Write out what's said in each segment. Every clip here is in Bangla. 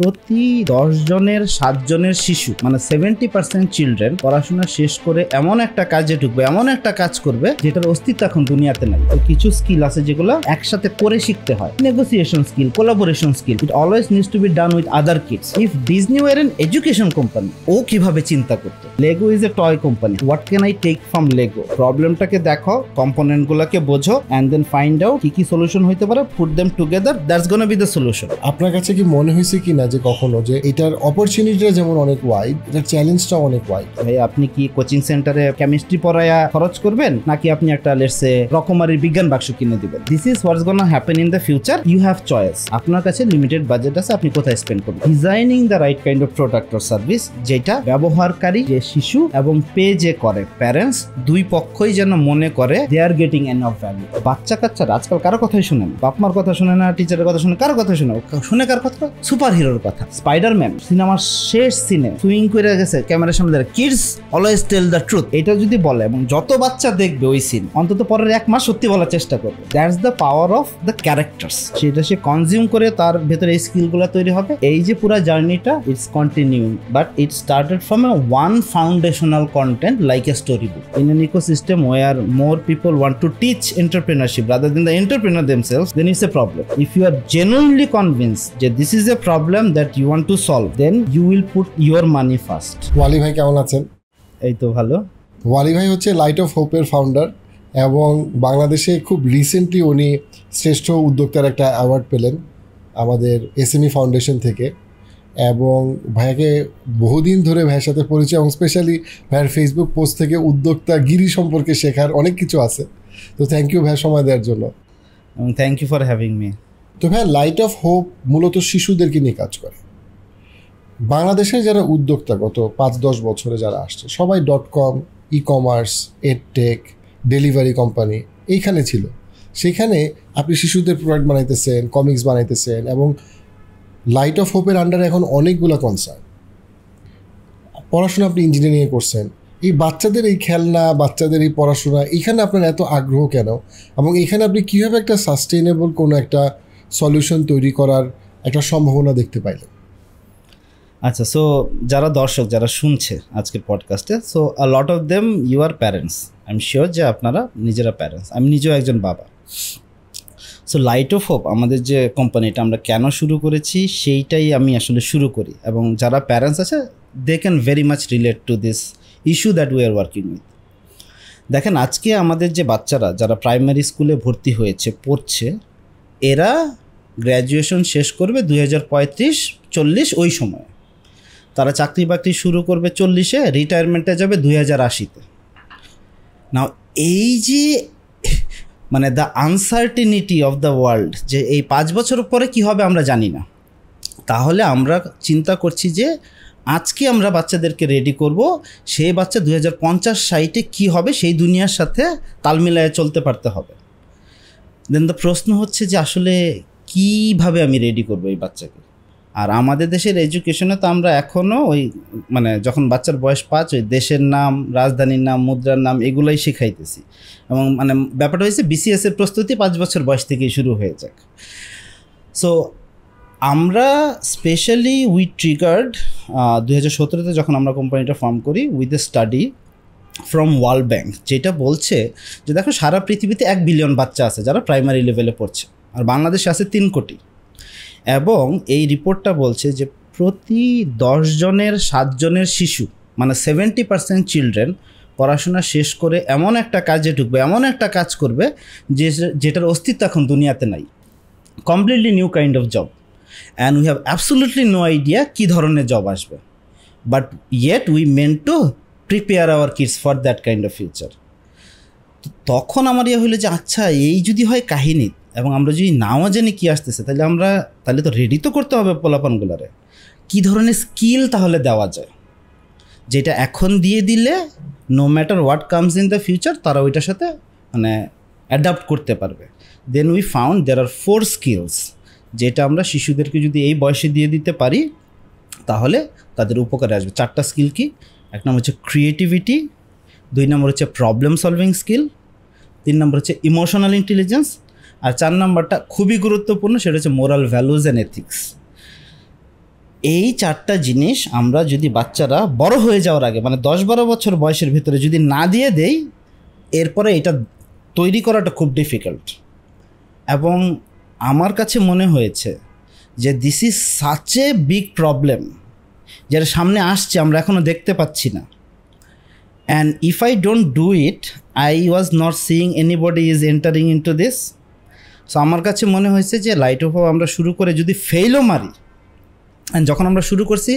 প্রতি 10 জনের 7 জনের শিশু মানে 70% চিলড্রেন পড়াশোনা শেষ করে এমন একটা কাজে ঢুকবে, এমন একটা কাজ করবে যেটার অস্তিত্ব এখন দুনিয়াতে নাই। তো কিছু স্কিল আছে যেগুলো একসাথে করে শিখতে হয়। Negotiation skill, collaboration skill, it always needs to be done with other kids. If Disney were an education company, ও কিভাবে চিন্তা করতো? Lego is a toy company, what can I take from Lego? প্রবলেমটাকে দেখো, কম্পোনেন্ট গুলোকে বোঝো, এন্ড দেন ফাইন্ড আউট কি কি সলিউশন হইতে পারে, put them together, that's gonna be the solution. আপনার কাছে কি মনে হয়েছে কি না যে কখনো যে এটার অপরচুনিটিটা যেমন অনেক ওয়াইড, এটার চ্যালেঞ্জটাও অনেক ওয়াইড? ভাই, আপনি কি কোচিং সেন্টারে কেমিস্ট্রি পড়ায়া খরচ করবেন, নাকি আপনি একটা লেটসে রকমারি বিজ্ঞান বাক্স কিনে দিবেন? This is what's gonna happen in the future. You have choice. আপনার কাছে লিমিটেড বাজেট আছে, আপনি কোথায় স্পেন্ড করবেন। Designing the right kind of product or service, যেটা ব্যবহারকারী, যে শিশু এবং পে যে করে প্যারেন্টস, দুই পক্ষই যেন মনে করে they are getting enough value. বাচ্চা কাচ্চারা আজকাল কারো কথাই শুনে না, বাপ মার কথা শুনে না, টিচারের কথা শুনে, কারো কথা শুনে কার কথা? সুপার হিরোর কথা। স্পাইডারম্যান সিনেমার শেষ সিনে সুইং করে গেছে ক্যামেরার সামনে, kids always tell the truth, এটা যদি বলে এবং যত বাচ্চা দেখবে ওই সিন, অন্তত পরের 1 মাস সত্যি বলার চেষ্টা করবে। That's the power of the characters. সেটা সে কনজিউম করে তার ভেতরে এই স্কিলগুলো তৈরি হবে। এই যে পুরো জার্নিটা, it's continuing, but it started from a one foundational content like a story book in an ecosystem where more people want to teach entrepreneurship rather than the entrepreneur themselves, then it's a problem. If you are genuinely convinced that this is a problem that you want to solve, then you will put your money first. ওয়ালি ভাই কেমন আছেন? এই তো ভালো। ওয়ালি ভাই হচ্ছে লাইট অফ হোপের ফাউন্ডার এবং বাংলাদেশে খুব রিসেন্টলি উনি শ্রেষ্ঠ উদ্যোক্তার একটা অ্যাওয়ার্ড পেলেন আমাদের এসএমই ফাউন্ডেশন থেকে। এবং ভাইয়াকে বহুদিন ধরে ভাইয়ের সাথে পরিচয়, এবং স্পেশালি ভাইয়ের ফেসবুক পোস্ট থেকে উদ্যোক্তাগিরি সম্পর্কে শেখার অনেক কিছু আছে। তো থ্যাংক ইউ ভাইয়া সময় দেওয়ার জন্য। Thank you for having me. তো ভাইয়া, লাইট অফ হোপ মূলত শিশুদেরকে নিয়ে কাজ করে। বাংলাদেশের যারা উদ্যোক্তা গত 5-10 বছরে যারা আসছে, সবাই .com, e-commerce, edtech, delivery company এইখানে ছিল। সেখানে আপনি শিশুদের প্রোডাক্ট বানাইতেছেন, কমিক্স বানাইতেছেন, এবং লাইট অফ হোপের আন্ডারে এখন অনেকগুলো কনসার্ন। পড়াশোনা আপনি ইঞ্জিনিয়ারিংয়ে করছেন। এই বাচ্চাদের এই খেলনা, বাচ্চাদের এই পড়াশোনা, এখানে আপনার এত আগ্রহ কেন, এবং এখানে আপনি কীভাবে একটা সাস্টেইনেবল কোনো একটা সলিউশন তৈরি করার একটা সম্ভাবনা দেখতে পাইলেন? আচ্ছা, সো যারা দর্শক, যারা শুনছে আজকের পডকাস্টে, so a lot of them you are parents. I am sure যে আপনারা নিজেরা প্যারেন্টস। আমি নিজেও একজন বাবা। সো লাইট অফ হোপ আমাদের যে কোম্পানিটা আমরা কেন শুরু করেছি সেইটাই আমি আসলে শুরু করি, এবং যারা প্যারেন্টস আছে they can very much relate to this issue that we are working with. দেখেন, আজকে আমাদের যে বাচ্চারা যারা প্রাইমারি স্কুলে ভর্তি হয়েছে, পড়ছে, এরা গ্র্যাজুয়েশন শেষ করবে 2035-40 ওই সময়। তারা চাকরি বাকরি শুরু করবে 40-এ, রিটায়ারমেন্টে যাবে 2080-তে। নাও এই যে মানে the uncertainty of the world, যে এই 5 বছর পরে কি হবে আমরা জানি না। তাহলে আমরা চিন্তা করছি যে আজকে আমরা বাচ্চাদেরকে রেডি করব, সেই বাচ্চা 2050-60-এ কী হবে সেই দুনিয়ার সাথে তাল মিলায়ে চলতে পারতে হবে। দেন দ্য প্রশ্ন হচ্ছে যে আসলে কীভাবে আমি রেডি করবো এই বাচ্চাকে। আর আমাদের দেশের এডুকেশনে তো আমরা এখনও ওই মানে যখন বাচ্চার বয়স 5, ওই দেশের নাম, রাজধানীর নাম, মুদ্রার নাম এগুলোই শেখাইতেছি। এবং মানে ব্যাপারটা হয়েছে বিসিএসের প্রস্তুতি 5 বছর বয়স থেকেই শুরু হয়ে যাক। সো আমরা স্পেশালি উই ট্রিগার্ড 2017-তে যখন আমরা কোম্পানিটা ফর্ম করি with a study from world bank, যেটা বলছে যে দেখো সারা পৃথিবীতে 1 বিলিয়ন বাচ্চা আছে যারা প্রাইমারি লেভেলে পড়ছে, আর বাংলাদেশে আছে 3 কোটি। এবং এই রিপোর্টটা বলছে যে প্রতি 10 জনের 7 জনের শিশু মানে 70% চিলড্রেন পড়াশোনা শেষ করে এমন একটা কাজে ঢুকবে, এমন একটা কাজ করবে যেটার অস্তিত্ব এখন দুনিয়াতে নাই। Completely new kind of job, and we have absolutely no idea কী ধরনের জব আসবে, but yet we meant to prepare our kids for that kind of future. তখন আমার হলো যে আচ্ছা, এই যদি হয় কাহিনী, এবং আমরা যদি নাও জানি কী আসতেছে, তাহলে তো রেডি তো করতে হবে পোলাপানগুলারে। কী ধরনের স্কিল তাহলে দেওয়া যায় যেটা এখন দিয়ে দিলে no matter what comes in the future তারা ওইটার সাথে মানে অ্যাডাপ্ট করতে পারবে। Then we found there are 4 skills যেটা আমরা শিশুদেরকে যদি এই বয়সে দিয়ে দিতে পারি তাহলে তাদের উপকারে আসবে। 4টা স্কিল কি? 1 নম্বর হচ্ছে ক্রিয়েটিভিটি, 2 নম্বর হচ্ছে প্রবলেম সলভিং স্কিল, 3 নম্বর হচ্ছে ইমোশনাল ইন্টেলিজেন্স, আর 4 নম্বরটা খুবই গুরুত্বপূর্ণ, সেটা হচ্ছে মোরাল ভ্যালুজ অ্যান্ড এথিক্স। এই 4টা জিনিস আমরা যদি বাচ্চারা বড় হয়ে যাওয়ার আগে মানে 10-12 বছর বয়সের ভিতরে যদি না দিয়ে দেই, এরপরে এটা তৈরি করাটা খুব ডিফিকাল্ট। এবং আমার কাছে মনে হয়েছে যে this is such a big problem, যেটা সামনে আসছে আমরা এখনও দেখতে পাচ্ছি না। And if I don't do it, I was not seeing anybody is entering into this. So আমার কাছে মনে হয়েছে যে লাইট অফ আমরা শুরু করে যদি ফেলও মারি, অ্যান্ড যখন আমরা শুরু করছি,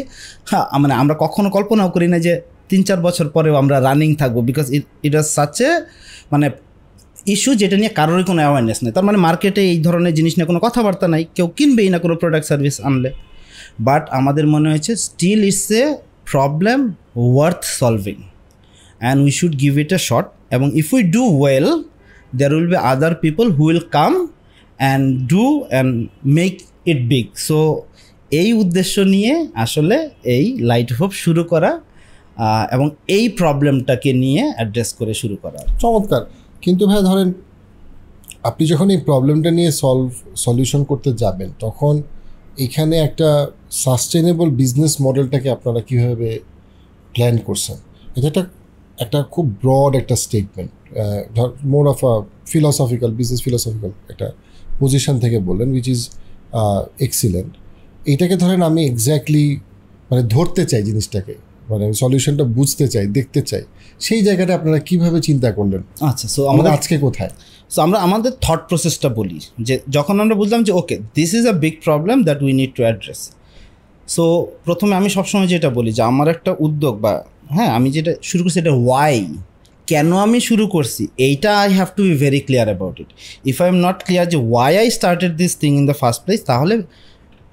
হ্যাঁ মানে আমরা কখনো কল্পনাও করি না যে 3-4 বছর পরেও আমরা রানিং থাকবো, because it was such a মানে ইস্যু যেটা নিয়ে কারোরই কোনো অ্যাওয়ারনেস নেই। তার মানে মার্কেটে এই ধরনের জিনিস নিয়ে কোনো কথাবার্তা নাই, কেউ কিনবেই না কোনো প্রোডাক্ট সার্ভিস আনলে। বাট আমাদের মনে হয়েছে still it's a problem worth solving and we should give it a shot. এবং if we do well, there will be other people who will come and do and make it big. So এই উদ্দেশ্য নিয়ে আসলে এই লাইট হোপ শুরু করা এবং এই প্রবলেমটাকে নিয়ে অ্যাড্রেস করে শুরু করা। চমৎকার। কিন্তু ভাই ধরেন আপনি যখন এই প্রবলেমটা নিয়ে সলিউশন করতে যাবেন, তখন এখানে একটা সাস্টেনেবল বিজনেস মডেলটাকে আপনারা কীভাবে প্ল্যান করছেন? এটা একটা খুব ব্রড একটা statement, more of a philosophical, business philosophical একটা পজিশন থেকে বললেন, উইচ ইজ এক্সিলেন্ট। এইটাকে ধরেন আমি এক্স্যাক্টলি মানে ধরতে চাই জিনিসটাকে, মানে সলিউশনটা বুঝতে চাই, দেখতে চাই, সেই জায়গাটা আপনারা কীভাবে চিন্তা করলেন? আচ্ছা, সো আমরা আজকে কোথায়? সো আমরা আমাদের থট প্রসেসটা বলি যে যখন আমরা বুঝলাম যে okay this is a big problem that we need to address. So প্রথমে আমি সবসময় যেটা বলি যে আমার একটা উদ্যোগ বা হ্যাঁ আমি যেটা শুরু করছি এটা ওয়াই, কেন আমি শুরু করছি, এইটা I have to be very clear about it. If I am not clear যে why I started this thing in the first place, তাহলে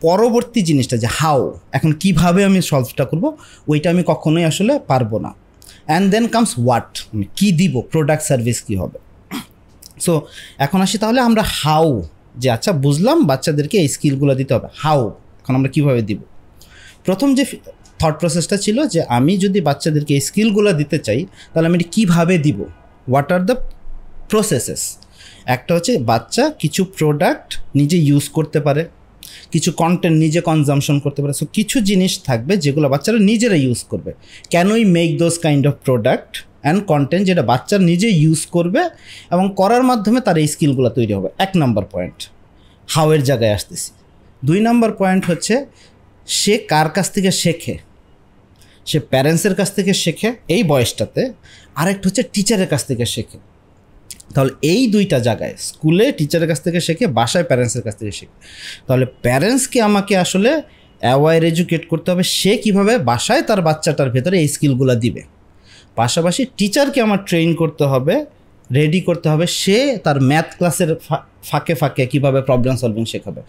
পরবর্তী জিনিসটা যে হাউ, এখন কিভাবে আমি সলভটা করব, ওইটা আমি কখনোই আসলে পারবো না। অ্যান্ড দেন কামস হোয়াট, মানে কী দিব, প্রোডাক্ট সার্ভিস কী হবে। সো এখন আসি তাহলে আমরা হাউ, যে আচ্ছা বুঝলাম বাচ্চাদেরকে এই স্কিলগুলো দিতে হবে, হাউ এখন আমরা কীভাবে দিব। প্রথম যে থট প্রসেসটা ছিল যে আমি যদি বাচ্চাদেরকে এই স্কিলগুলো দিতে চাই তাহলে আমি কীভাবে দিব, হোয়াট আর দ্য প্রসেসেস। একটা হচ্ছে বাচ্চা কিছু প্রোডাক্ট নিজে ইউজ করতে পারে, কিছু কন্টেন্ট নিজে কনজামশন করতে পারে। সো কিছু জিনিস থাকবে যেগুলো বাচ্চারা নিজেরা ইউজ করবে। Can we make those kind of product and content যেটা বাচ্চা নিজে ইউজ করবে এবং করার মাধ্যমে তার এই স্কিলগুলো তৈরি হবে। 1 নম্বর পয়েন্ট, হাওয়ের জায়গায় আসতেছি। 2 নম্বর পয়েন্ট হচ্ছে সে কার কাছ থেকে শেখে, সে প্যারেন্টসের কাছ থেকে শেখে এই বয়সটাতে, আরেকটা হচ্ছে টিচারের কাছ থেকে শেখে। তাহলে এই 2টা জায়গায়, স্কুলে টিচারের কাছ থেকে শেখে, বাসায় প্যারেন্টসের কাছ থেকে শেখে। তাহলে প্যারেন্টসকে আমাকে আসলে অ্যাওয়ার এডুকেট করতে হবে সে কীভাবে বাসায় তার বাচ্চাটার ভেতরে এই স্কিলগুলো দিবে। পাশাপাশি টিচারকে আমার ট্রেন করতে হবে, রেডি করতে হবে, সে তার ম্যাথ ক্লাসের ফাঁকে ফাঁকে কীভাবে প্রবলেম সলভিং শেখাবে,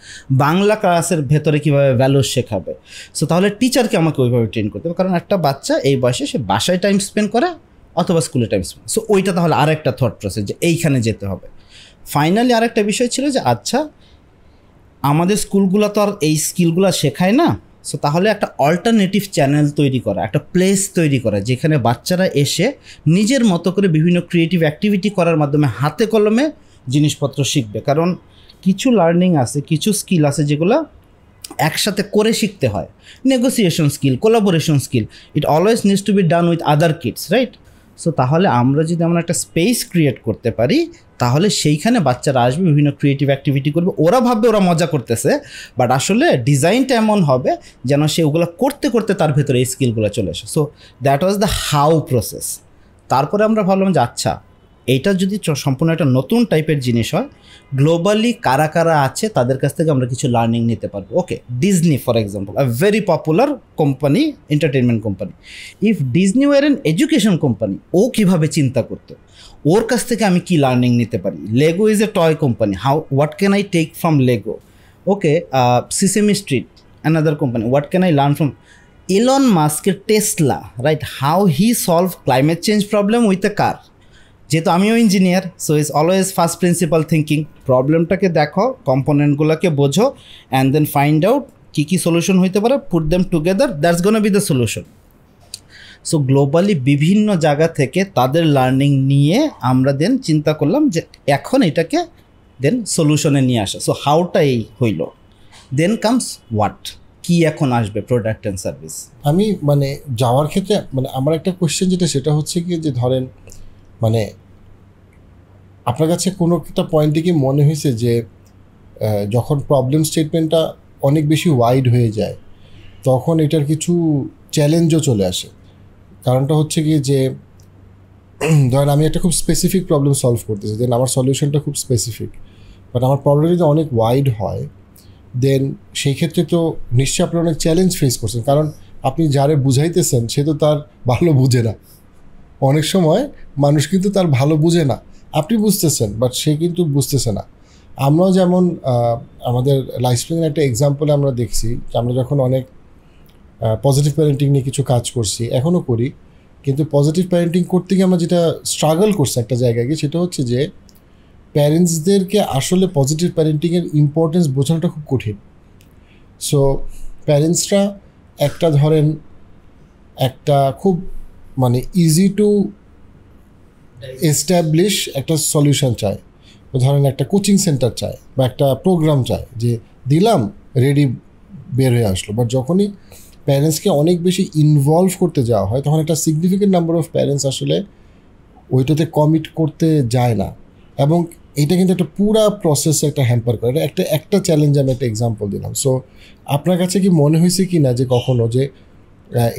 বাংলা ক্লাসের ভেতরে কীভাবে ভ্যালুস শেখাবে। সো তাহলে টিচারকে আমাকে ওইভাবে ট্রেন করতে হবে, কারণ একটা বাচ্চা এই বয়সে সে বাসায় টাইম স্পেন্ড করে অথবা স্কুলে টাইম স্পেন্ড। সো ওইটা তাহলে আরেকটা থট প্রসেস যে এইখানে যেতে হবে। ফাইনালি আরেকটা বিষয় ছিল যে আচ্ছা আমাদের স্কুলগুলো তো আর এই স্কিলগুলো শেখায় না, সো তাহলে একটা অল্টারনেটিভ চ্যানেল তৈরি করা, একটা প্লেস তৈরি করা যেখানে বাচ্চারা এসে নিজের মতো করে বিভিন্ন ক্রিয়েটিভ অ্যাক্টিভিটি করার মাধ্যমে হাতে কলমে জিনিসপত্র শিখবে। কারণ কিছু লার্নিং আছে, কিছু স্কিল আছে যেগুলো একসাথে করে শিখতে হয়। Negotiation skill, collaboration skill, it always needs to be done with other kids, right? So তাহলে আমরা যদি আমরা একটা স্পেস ক্রিয়েট করতে পারি তাহলে সেইখানে বাচ্চারা আসবে, বিভিন্ন ক্রিয়েটিভ অ্যাক্টিভিটি করবে, ওরা ভাববে ওরা মজা করতেছে, বাট আসলে ডিজাইনটা এমন হবে যেন সে ওগুলো করতে করতে তার ভেতরে এই স্কিলগুলো চলে আসে। So that was the how process. তারপরে আমরা ভাবলাম যে আচ্ছা এইটা যদি সম্পূর্ণ একটা নতুন টাইপের জিনিস হয়, গ্লোবালি কারা কারা আছে তাদের কাছ থেকে আমরা কিছু লার্নিং নিতে পারবো। Okay, Disney for example, a very popular company, entertainment company. If Disney were an education company, ও কীভাবে চিন্তা করতো, ওর কাছ থেকে আমি কি লার্নিং নিতে পারি। Lego is a toy company, what can I take from Lego. Okay, Sesame Street another company, what can I learn from Elon মাস্কের Tesla, right? How he solve climate change problem with a car. যেহেতু আমিও engineer, so is always first principle thinking. প্রবলেমটাকে দেখো, কম্পোনেন্টগুলোকে বোঝো, অ্যান্ড দেন ফাইন্ড আউট কী কী সলিউশন হইতে পারে, put them together, that's gonna be the solution. So globally বিভিন্ন জায়গা থেকে তাদের লার্নিং নিয়ে আমরা দেন চিন্তা করলাম যে এখন এটাকে দেন সলিউশনে নিয়ে আসা। সো হাউটা এই হইল, দেন কামস হোয়াট, কি এখন আসবে প্রোডাক্ট অ্যান্ড সার্ভিস? আমি মানে যাওয়ার ক্ষেত্রে মানে আমার একটা কোয়েশ্চেন যেটা সেটা হচ্ছে কি যে ধরেন মানে আপনার কাছে কোনো একটা পয়েন্টে কি মনে হয়েছে যে যখন প্রবলেম স্টেটমেন্টটা অনেক বেশি ওয়াইড হয়ে যায় তখন এটার কিছু চ্যালেঞ্জও চলে আসে? কারণটা হচ্ছে কি যে ধরেন আমি একটা খুব স্পেসিফিক প্রবলেম সলভ করতেছি, দেন আমার সলিউশনটা খুব স্পেসিফিক, বাট আমার প্রবলেম যদি অনেক ওয়াইড হয় দেন সেই ক্ষেত্রে তো নিশ্চয়ই আপনি অনেক চ্যালেঞ্জ ফেস করছেন, কারণ আপনি যারে বুঝাইতেছেন সে তো তার ভালো বুঝে না। অনেক সময় মানুষ কিন্তু তার ভালো বুঝে না, আপনি বুঝতেছেন বাট সে কিন্তু বুঝতেছে না। আমরাও যেমন আমাদের লাইফস্প্রিংয়ের একটা এক্সাম্পলে আমরা দেখছি যে আমরা যখন অনেক পজিটিভ প্যারেন্টিং নিয়ে কিছু কাজ করছি, এখনও করি, কিন্তু পজিটিভ প্যারেন্টিং করতে গিয়ে আমরা যেটা স্ট্রাগল করছি একটা জায়গায় গিয়ে সেটা হচ্ছে যে প্যারেন্টসদেরকে আসলে পজিটিভ প্যারেন্টিংয়ের ইম্পর্টেন্স বোঝানোটা খুব কঠিন। সো প্যারেন্টসরা একটা ধরেন একটা খুব মানে ইজি টু এস্টাবলিশ একটা সলিউশন চায়, ধরেন একটা কোচিং সেন্টার চায় বা একটা প্রোগ্রাম চায় যে দিলাম রেডি বের হয়ে আসলো, বাট যখনই প্যারেন্টসকে অনেক বেশি ইনভলভ করতে যাওয়া হয় তখন একটা সিগনিফিকেন্ট নাম্বার অফ প্যারেন্টস আসলে ওইটাতে কমিট করতে যায় না, এবং এটা কিন্তু একটা পুরা প্রসেসে একটা হ্যাম্পার করে। একটা চ্যালেঞ্জ আমি একটা এক্সাম্পল দিলাম। সো আপনার কাছে কি মনে হয়েছে কি না যে কখনো যে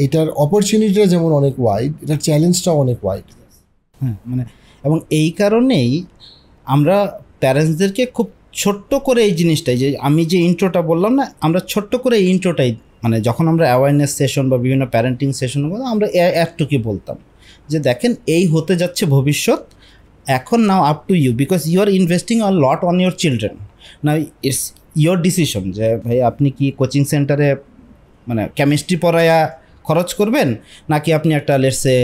এটার অপরচুনিটিটা যেমন অনেক ওয়াইড, এটার চ্যালেঞ্জটাও অনেক ওয়াইড? হ্যাঁ, মানে এবং এই কারণেই আমরা প্যারেন্টসদেরকে খুব ছোট্ট করে এই জিনিসটাই, যে আমি যে ইন্ট্রোটা বললাম না, আমরা ছোট্ট করে এই ইন্ট্রোটাই মানে যখন আমরা অ্যাওয়ারনেস সেশন বা বিভিন্ন প্যারেন্টিং সেশন আমরা একটুকি বলতাম যে দেখেন এই হতে যাচ্ছে ভবিষ্যৎ, এখন now up to you, because you are investing a lot on your children, না ইটস ইয়োর ডিসিশন যে ভাই আপনি কি কোচিং সেন্টারে মানে কেমিস্ট্রি পড়ায়া খরচ করবেন, নাকি আপনি একটা লেটসে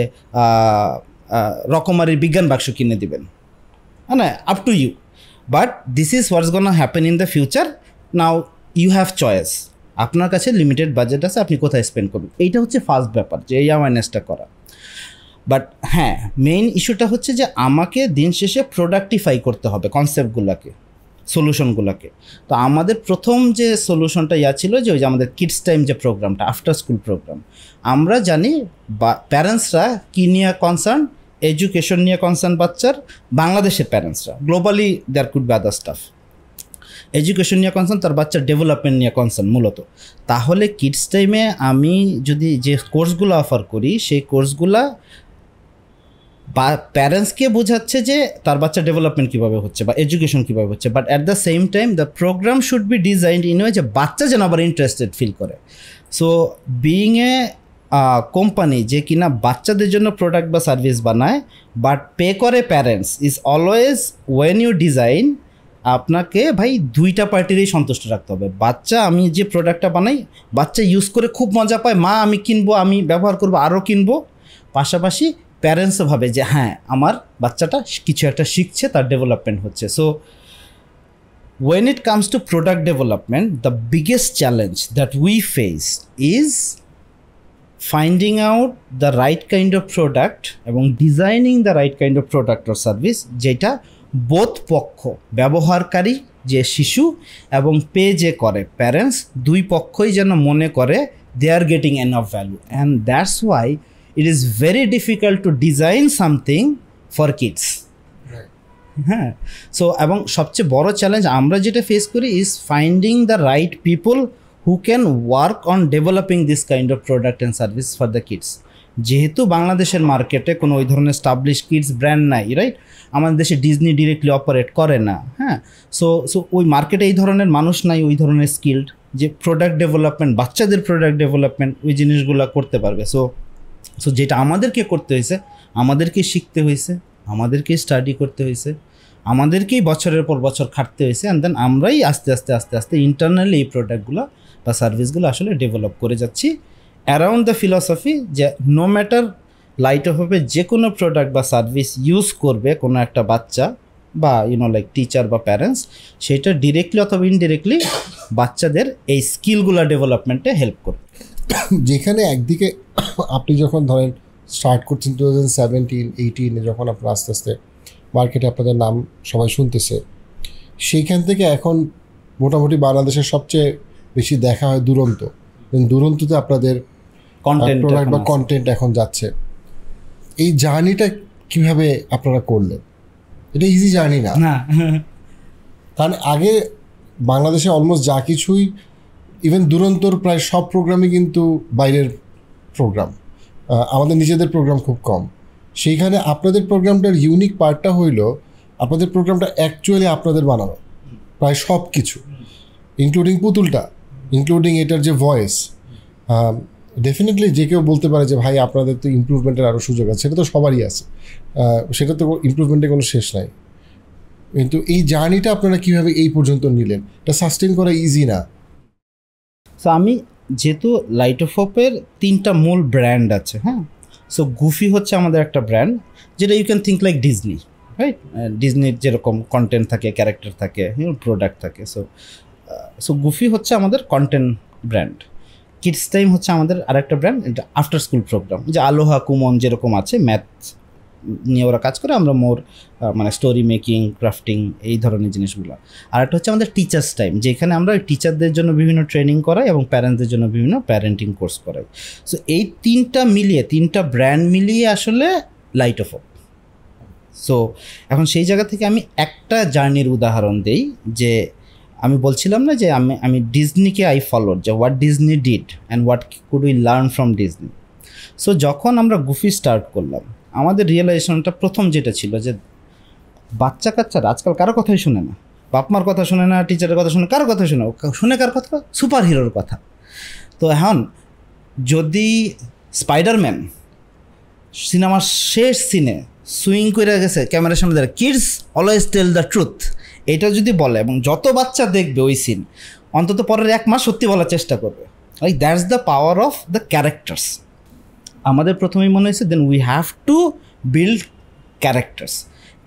রকমারি বিজ্ঞান বাক্স কিনে দিবেন, মানে up to you, but this is what's gonna happen in the future, now you have choice, আপনার কাছে লিমিটেড বাজেট আছে, আপনি কোথায় স্পেন্ড করবেন। এইটা হচ্ছে ফার্স্ট ব্যাপার, যে এই অ্যাওয়ারনেসটা করা। বাট হ্যাঁ, মেইন ইস্যুটা হচ্ছে যে আমাকে দিন শেষে প্রোডাক্টিফাই করতে হবে কনসেপ্টগুলোকে, সলিউশনগুলোকে। তো আমাদের প্রথম যে সলিউশনটা ছিল যে ওই যে আমাদের কিডস টাইম যে প্রোগ্রামটা, আফটার স্কুল প্রোগ্রাম, আমরা জানি বা প্যারেন্টসরা কী নিয়ে কনসার্ন, এডুকেশন নিয়ে কনসার্ন বাচ্চার, বাংলাদেশের প্যারেন্টসরা, globally there could be other stuff, education নিয়ে কনসার্ন, তার বাচ্চার ডেভেলপমেন্ট নিয়ে কনসার্ন মূলত। তাহলে কিডস টাইমে আমি যদি যে কোর্সগুলো অফার করি সেই কোর্সগুলা বা প্যারেন্টসকে বোঝাচ্ছে যে তার বাচ্চার ডেভেলপমেন্ট কীভাবে হচ্ছে বা এডুকেশন কীভাবে হচ্ছে, but at the same time the program should be designed in way যে বাচ্চা যেন আবার ইন্টারেস্টেড ফিল করে। সো বিইং এ কোম্পানি যে কিনা বাচ্চাদের জন্য প্রোডাক্ট বা সার্ভিস বানায় বাট পে করে parents, is always when you design, আপনাকে ভাই দুইটা পার্টিরই সন্তুষ্ট রাখতে হবে। বাচ্চা, আমি যে প্রোডাক্টটা বানাই বাচ্চা ইউজ করে খুব মজা পায়, মা আমি কিনবো, আমি ব্যবহার করবো, আরও কিনবো, পাশাপাশি প্যারেন্টসও ভাবে যে হ্যাঁ আমার বাচ্চাটা কিছু একটা শিখছে, তার ডেভেলপমেন্ট হচ্ছে। So when it comes to product development, the biggest challenge that we face is finding out the right kind of product এবং designing the right kind of product or service, যেটা বোথ পক্ষ, ব্যবহারকারী যে শিশু এবং পে যে করে প্যারেন্টস, দুই পক্ষই যেন মনে করে they are getting enough value, and that's why it is very difficult to design something for kids. হ্যাঁ, সো এবং সবচেয়ে বড় চ্যালেঞ্জ আমরা যেটা ফেস করি is finding the right people who can work on developing this kind of product and service for the kids. যেহেতু বাংলাদেশের মার্কেটে কোনো ওই ধরনের স্টাবলিশ কিডস ব্র্যান্ড নাই, রাইট, আমাদের দেশে ডিজনি ডিরেক্টলি অপারেট করে না। হ্যাঁ, সো ওই মার্কেটে এই ধরনের মানুষ নাই, ওই ধরনের স্কিল্ড যে প্রোডাক্ট ডেভেলপমেন্ট, বাচ্চাদের প্রোডাক্ট ডেভেলপমেন্ট ওই জিনিসগুলো করতে পারবে। সো যেটা আমাদেরকে করতে হয়েছে, আমাদেরকে শিখতে হয়েছে, আমাদেরকে স্টাডি করতে হয়েছে, আমাদেরকেই বছরের পর বছর খাটতে হয়েছে, অ্যান্ড দেন আমরাই আস্তে আস্তে ইন্টারনালি এই প্রোডাক্টগুলো বা সার্ভিসগুলো আসলে ডেভেলপ করে যাচ্ছি অ্যারাউন্ড দ্য ফিলসফি যে নো ম্যাটার লাইট অফ হবে যে কোনো প্রোডাক্ট বা সার্ভিস ইউজ করবে কোনো একটা বাচ্চা বা লাইক টিচার বা প্যারেন্টস, সেটা ডিরেক্টলি অথবা ইনডিরেক্টলি বাচ্চাদের এই স্কিলগুলো ডেভেলপমেন্টে হেল্প করবে। যেখানে একদিকে আপনি যখন ধরেন স্টার্ট করছেন 2017-18 যখন আপনার আস্তে আস্তে মার্কেটে আপনাদের নাম সবাই শুনতেছে, সেইখান থেকে এখন মোটামুটি বাংলাদেশের সবচেয়ে বেশি দেখা হয় দুরন্ত, দেন দুরন্ততে আপনাদের প্রোডাক্ট বা কন্টেন্ট এখন যাচ্ছে। এই জার্নিটা কিভাবে আপনারা করলেন? এটা ইজি জার্নি না, কারণ আগে বাংলাদেশে অলমোস্ট যা কিছুই, ইভেন দুরন্তর প্রায় সব প্রোগ্রামই কিন্তু বাইরের প্রোগ্রাম, আমাদের নিজেদের প্রোগ্রাম খুব কম। সেইখানে আপনাদের প্রোগ্রামটার ইউনিক পার্টটা হইল আপনাদের প্রোগ্রামটা অ্যাকচুয়ালি আপনাদের বানানো, প্রায় সব কিছু ইনক্লুডিং পুতুলটা, ইনক্লুডিং এটার যে ভয়েস। ডেফিনেটলি যে কেউ বলতে পারে যে ভাই আপনাদের তো ইমপ্রুভমেন্টের আরও সুযোগ আছে, সেটা তো সবারই আছে, সেটা তো ইমপ্রুভমেন্টের কোনো শেষ নাই। কিন্তু এই জার্নিটা আপনারা কীভাবে এই পর্যন্ত নিলেন? এটা সাস্টেন করা ইজি না। সো আমি যেহেতু লাইট অফ হোপের 3টা মূল ব্র্যান্ড আছে, হ্যাঁ, সো গুফি হচ্ছে আমাদের একটা ব্র্যান্ড, যেটা you can think like Disney, right? ডিজনির যেরকম কন্টেন্ট থাকে, ক্যারেক্টার থাকে, প্রোডাক্ট থাকে। সো গুফি হচ্ছে আমাদের কন্টেন্ট ব্র্যান্ড। কিডস টাইম হচ্ছে আমাদের আরেকটা ব্র্যান্ড, এটা আফটার স্কুল প্রোগ্রাম, যে আলোহা, কুমন যেরকম আছে ম্যাথ নিয়ে ওরা কাজ করে, আমরা মোর মানে স্টোরি মেকিং, ক্রাফটিং, এই ধরনের জিনিসগুলো। আর একটা হচ্ছে আমাদের টিচার্স টাইম, যেখানে আমরা টিচারদের জন্য বিভিন্ন ট্রেনিং করাই এবং প্যারেন্টসদের জন্য বিভিন্ন প্যারেন্টিং কোর্স করাই। সো এই 3টা ব্র্যান্ড মিলিয়ে আসলে লাইট অফ হোপ। সো এখন সেই জায়গা থেকে আমি একটা জার্নির উদাহরণ দেই, যে আমি বলছিলাম না যে আমি ডিজনিকে আই ফলোড, যে what Disney did and what could we learn from Disney. So যখন আমরা গুফি স্টার্ট করলাম, আমাদের রিয়েলাইজেশনটা প্রথম যেটা ছিল যে বাচ্চা কাচ্চারা আজকাল কারো কথাই শুনে না, বাপ মার কথা শুনে না, টিচারের কথা শুনে, কারো কথা শুনে কার কথা? সুপার হিরোর কথা। তো এখন যদি স্পাইডারম্যান সিনেমার শেষ সিনে সুইং করে গেছে ক্যামেরার সামনে দাঁড়িয়ে, kids always tell the truth, এটা যদি বলে এবং যত বাচ্চা দেখবে ওই সিন, অন্তত পরের 1 মাস সত্যি বলার চেষ্টা করবে। Like that's the power of the characters. আমাদের প্রথমেই মনে হয়েছে then we have to build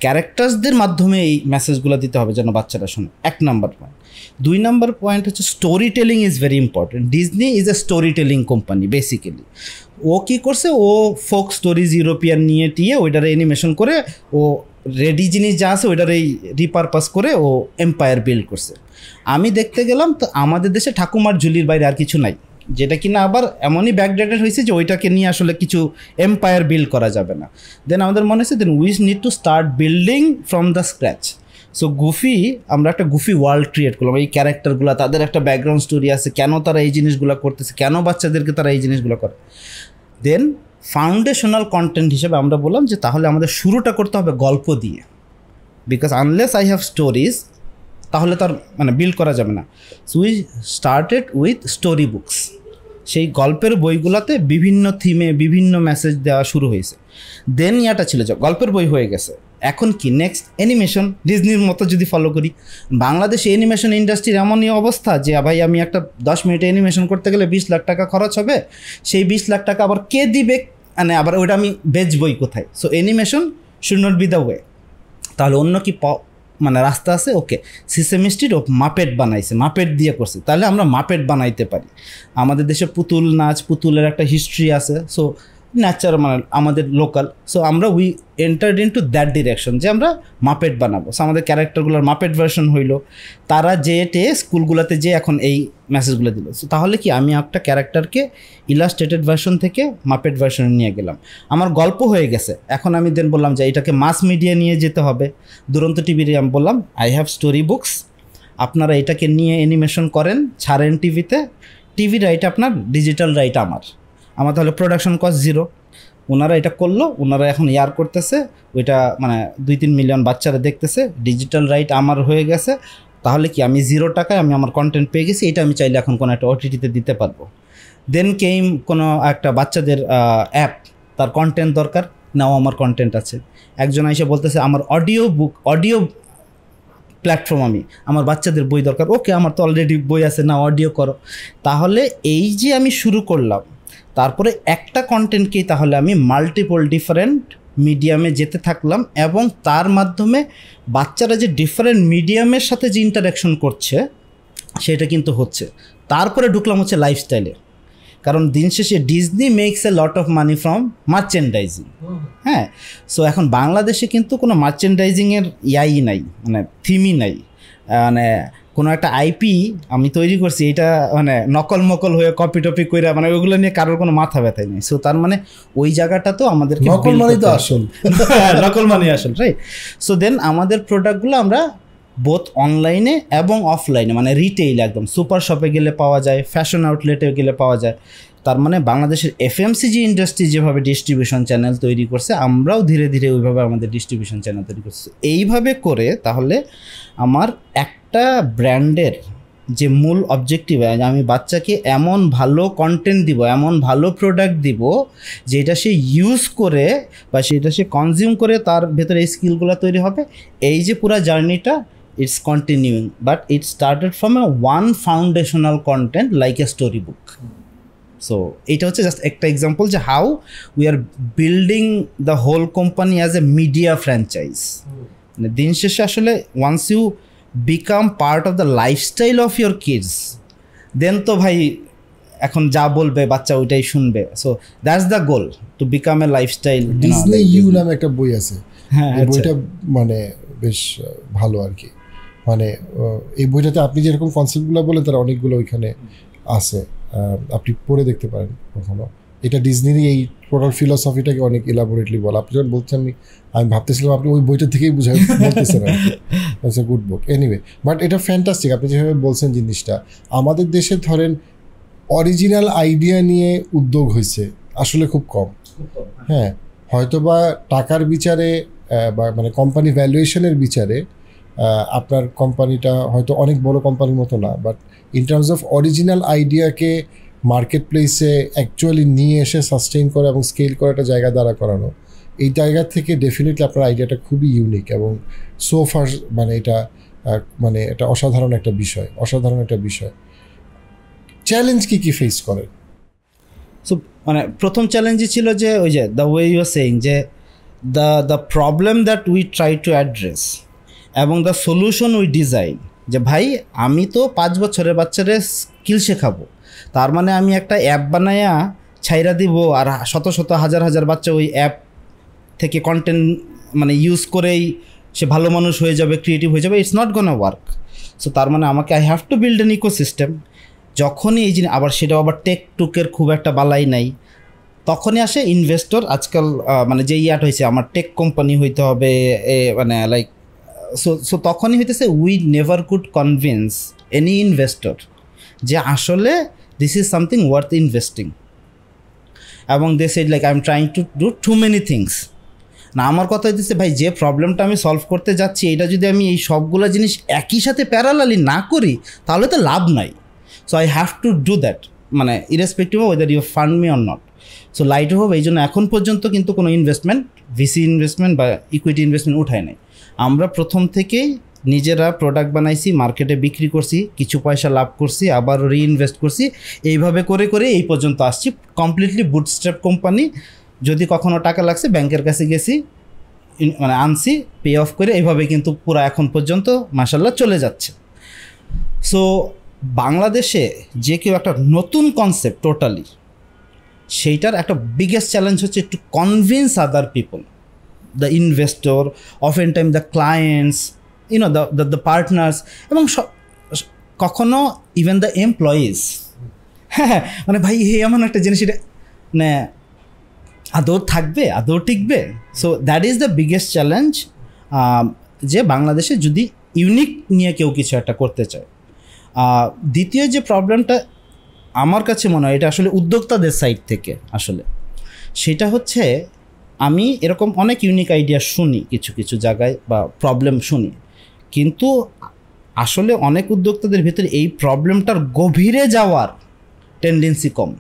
ক্যারেক্টার্সদের মাধ্যমে এই মেসেজগুলো দিতে হবে যেন বাচ্চারা শোনে, 1 নাম্বার পয়েন্ট। 2 নাম্বার পয়েন্ট হচ্ছে storytelling is very important. Disney is a storytelling company basically. ও কী করছে, ও ফোক স্টোরিজ ইউরোপিয়ান নিয়ে টিয়ে ওইটারে অ্যানিমেশন করে, ও রেডি জিনিস যা আছে ওইটার এই রিপারপাস করে ও এম্পায়ার বিল্ড করছে। আমি দেখতে গেলাম তো আমাদের দেশে ঠাকুমার ঝুলির বাইরে আর কিছু নাই, যেটা কিনা আবার এমনই ব্যাকডেটেড হয়েছে যে ওইটাকে নিয়ে আসলে কিছু এম্পায়ার বিল্ড করা যাবে না। দেন আমাদের মনে হয়েছে then we need to start building from the scratch. So Goofy, আমরা একটা গুফি ওয়ার্ল্ড ক্রিয়েট করলাম। এই ক্যারেক্টারগুলো, তাদের একটা ব্যাকগ্রাউন্ড স্টোরি আছে, কেন তারা এই জিনিসগুলো করতেছে, কেন বাচ্চাদেরকে তারা এই জিনিসগুলো করে। দেন ফাউন্ডেশনাল কন্টেন্ট হিসেবে আমরা বললাম যে তাহলে আমাদের শুরুটা করতে হবে গল্প দিয়ে, because unless I have stories তাহলে তার মানে বিল্ড করা যাবে না। So we started with story books. সেই গল্পের বইগুলোতে বিভিন্ন থিমে বিভিন্ন মেসেজ দেওয়া শুরু হয়েছে। দেন ইয়াটা ছিল যে গল্পের বই হয়ে গেছে, এখন কি নেক্সট? অ্যানিমেশন। ডিজনির মতো যদি ফলো করি, বাংলাদেশে অ্যানিমেশন ইন্ডাস্ট্রির এমনই অবস্থা যে ভাই আমি একটা 10 মিনিটে অ্যানিমেশন করতে গেলে 20 লাখ টাকা খরচ হবে, সেই 20 লাখ টাকা আবার কে দিবে, মানে আবার ওইটা আমি বেচবই কোথায়? So animation should not B the way. তাহলে অন্য কি মানে রাস্তা আছে? ওকে, সিসেমি স্ট্রিট ও মাপেট বানাইছে, মাপেট দিয়ে করছে, তাহলে আমরা মাপেট বানাইতে পারি। আমাদের দেশে পুতুল নাচ, পুতুলের একটা হিস্ট্রি আছে, সো ন্যাচার মানে আমাদের লোকাল। সো আমরা we entered in to that direction যে আমরা মাপেট বানাবো। সো আমাদের ক্যারেক্টারগুলোর মাপেট ভার্সন হইলো, তারা যেটে স্কুলগুলোতে যে এখন এই মেসেজগুলো দিল। সো তাহলে কি আমি একটা ক্যারেক্টারকে ইলাস্ট্রেটেড ভার্সন থেকে মাপেট ভার্সনে নিয়ে গেলাম, আমার গল্প হয়ে গেছে। এখন আমি দেন বললাম যে এটাকে মাস মিডিয়া নিয়ে যেতে হবে। দুরন্ত টিভির আমি বললাম আই হ্যাভ স্টোরি বুকস, আপনারা এটাকে নিয়ে অ্যানিমেশন করেন, ছাড়েন টিভিতে। টিভি রাইট আপনার, ডিজিটাল রাইট আমার তাহলে প্রোডাকশন কস্ট 0। ওনারা এটা করলো, ওনারা এখন ইয়ার করতেছে, ওইটা মানে 2-3 মিলিয়ন বাচ্চারা দেখতেছে, ডিজিটাল রাইট আমার হয়ে গেছে। তাহলে কি আমি 0 টাকায় আমি আমার কন্টেন্ট পেয়ে গেছি, এটা আমি চাইলে এখন কোনো একটা ওটিটিতে দিতে পারবো। দেন কেম কোনো একটা বাচ্চাদের অ্যাপ, তার কন্টেন্ট দরকার, নাও আমার কন্টেন্ট আছে। একজন এসে বলতেছে আমার অডিও প্ল্যাটফর্ম, আমার বাচ্চাদের বই দরকার, ওকে আমার তো অলরেডি বই আছে, না অডিও করো। তাহলে এই যে আমি শুরু করলাম, তারপরে একটা কন্টেন্টকেই তাহলে আমি মাল্টিপল ডিফারেন্ট মিডিয়ামে যেতে থাকলাম, এবং তার মাধ্যমে বাচ্চারা যে ডিফারেন্ট মিডিয়ামের সাথে যে ইন্টারাকশন করছে সেটা কিন্তু হচ্ছে। তারপরে ঢুকলাম হচ্ছে লাইফস্টাইলে, কারণ দিন শেষে Disney makes a lot of money from merchandising. হ্যাঁ, সো এখন বাংলাদেশে কিন্তু কোনো মার্চেন্ডাইজিংয়ের ইয়াই নাই, মানে থিমই নাই, মানে কোনো একটা আইপি আমি তৈরি করছি, এটা মানে নকল মকল হয়ে কপি টপি করে মানে ওইগুলো নিয়ে কারোর কোনো মাথা ব্যথাই নেই। সো তার মানে ওই জায়গাটা তো আমাদেরকে নকল মানে তো আসল, নকল মানে আসল, রাইট? সো দেন আমাদের প্রোডাক্টগুলো আমরা বোথ অনলাইনে এবং অফলাইনে মানে রিটেইল একদম সুপার শপে গেলে পাওয়া যায়, ফ্যাশন আউটলেটে গেলে পাওয়া যায়। তার মানে বাংলাদেশের এফএমসিজি ইন্ডাস্ট্রি যেভাবে ডিস্ট্রিবিউশন চ্যানেল তৈরি করছে, আমরাও ধীরে ধীরে ওইভাবে আমাদের ডিস্ট্রিবিউশন চ্যানেল তৈরি করছি। এইভাবে করে তাহলে আমার একটা ব্র্যান্ডের যে মূল অবজেক্টিভ, আমি বাচ্চাকে এমন ভালো কন্টেন্ট দিব, এমন ভালো প্রোডাক্ট দিব যেটা সে ইউজ করে বা সেটা সে কনজিউম করে তার ভেতরে এই স্কিলগুলো তৈরি হবে। এই যে পুরো জার্নিটা it's continuing, but it started from a one foundational content like a storybook. So এটা হচ্ছে জাস্ট একটা এক্সাম্পল যে how we are building the whole company as a media franchise. মানে দিন শেষে আসলে once you become part of the lifestyle of your kids, then তো ভাই এখন যা বলবে বাচ্চা ওইটাই শুনবে। So that's the goal, to become a lifestyle. Disney U নামে একটা বই আছে, এই বইটা মানে বেশ ভালো আর কি। মানে এই বইটাতে আপনি যেরকম কনসেপ্টগুলো বলে তার অনেকগুলো ওইখানে আছে, আপনি পড়ে দেখতে পারেন কখনো। এটা ডিজনির এই টোটাল ফিলসফিটাকে অনেক ইলাবোরেটলি বলা। আপনি যখন বলছেন আমি ভাবতেছিলাম আপনি ওই বইটা থেকেই বুঝাই বলতেছেন আর কি। It's a good book anyway, but এটা ফ্যান্টাস্টিক আপনি যেভাবে বলছেন জিনিসটা। আমাদের দেশে ধরেন অরিজিনাল আইডিয়া নিয়ে উদ্যোগ হয়েছে আসলে খুব কম। হ্যাঁ, হয়তোবা টাকার বিচারে বা মানে কোম্পানি ভ্যালুয়েশনের বিচারে আপনার কোম্পানিটা হয়তো অনেক বড় কোম্পানির মতো না, but in terms of original আইডিয়াকে মার্কেট প্লেসে অ্যাকচুয়ালি নিয়ে এসে সাস্টেইন করা এবং স্কেল করা একটা জায়গা দ্বারা করানো, এই জায়গা থেকে ডেফিনেটলি আপনার আইডিয়াটা খুবই ইউনিক এবং সো ফার মানে এটা অসাধারণ একটা বিষয়। চ্যালেঞ্জ কি ফেস করেন? সো মানে প্রথম চ্যালেঞ্জই ছিল যে ওই যে the way you are saying যে the problem that we try to address এবং দ্য সলিউশন উই ডিজাইন। যে ভাই আমি তো 5 বছরের বাচ্চাদের স্কিল শেখাবো, তার মানে আমি একটা অ্যাপ বানায়া ছাইরা দিব আর শত শত হাজার হাজার বাচ্চা ওই অ্যাপ থেকে কন্টেন্ট মানে ইউজ করেই সে ভালো মানুষ হয়ে যাবে, ক্রিয়েটিভ হয়ে যাবে। It's not gonna work. So তার মানে আমাকে I have to build an ecosystem. যখনই এই জিনিস আবার সেটা আবার টেক টুকের খুব একটা বালাই নাই, তখনই আসে ইনভেস্টর। আজকাল মানে যে ইয়াট হয়েছে আমার টেক কোম্পানি হইতে হবে মানে লাইক সো তখনই হইতেছে we never could convince any investor যে আসলে this is something worth investing. এবং they said like I am trying to do too many things. না, আমার কথা হইতেছে ভাই যে প্রবলেমটা আমি সলভ করতে যাচ্ছি এটা যদি আমি এই সবগুলো জিনিস একই সাথে প্যারালালি না করি তাহলে তো লাভ নাই। So I have to do that, মানে irrespective of whether you fund me or not. So light hope এই জন্য এখন পর্যন্ত কিন্তু কোনো ইনভেস্টমেন্ট, ভিসি ইনভেস্টমেন্ট বা ইকুইটি ইনভেস্টমেন্ট উঠায় নাই। আমরা প্রথম থেকেই নিজেরা প্রোডাক্ট বানাইছি, মার্কেটে বিক্রি করছি, কিছু পয়সা লাভ করছি, আবার রিইনভেস্ট করছি, এইভাবে করে করে এই পর্যন্ত আসছি। Completely bootstrap company. যদি কখনো টাকা লাগছে ব্যাংকের কাছে গেছি, মানে আনছি, পে অফ করে, এইভাবে কিন্তু পুরো এখন পর্যন্ত মাশাআল্লাহ চলে যাচ্ছে। সো বাংলাদেশে যে কেউ একটা নতুন কনসেপ্ট টোটালি, সেইটার একটা বিগেস্ট চ্যালেঞ্জ হচ্ছে to convince other people, the investor, often time the clients, YONO the partners, এবং কখনো ইভেন দ্য এমপ্লয়িজ। হ্যাঁ, মানে ভাই এমন একটা জিনিস, এটা মানে আদৌ থাকবে, আদৌ টিকবে। So that is the biggest challenge, যে বাংলাদেশে যদি ইউনিক নিয়ে কেউ কিছু একটা করতে চায়। দ্বিতীয় যে প্রবলেমটা আমার কাছে মনে হয় এটা আসলে উদ্যোক্তাদের সাইড থেকে আসলে, সেটা হচ্ছে আমি এরকম অনেক ইউনিক আইডিয়া শুনি কিছু কিছু জায়গায় বা প্রবলেম শুনি, কিন্তু আসলে অনেক উদ্যোক্তাদের ভিতরে এই প্রবলেমটার গভীরে যাওয়ার টেন্ডেন্সি কম।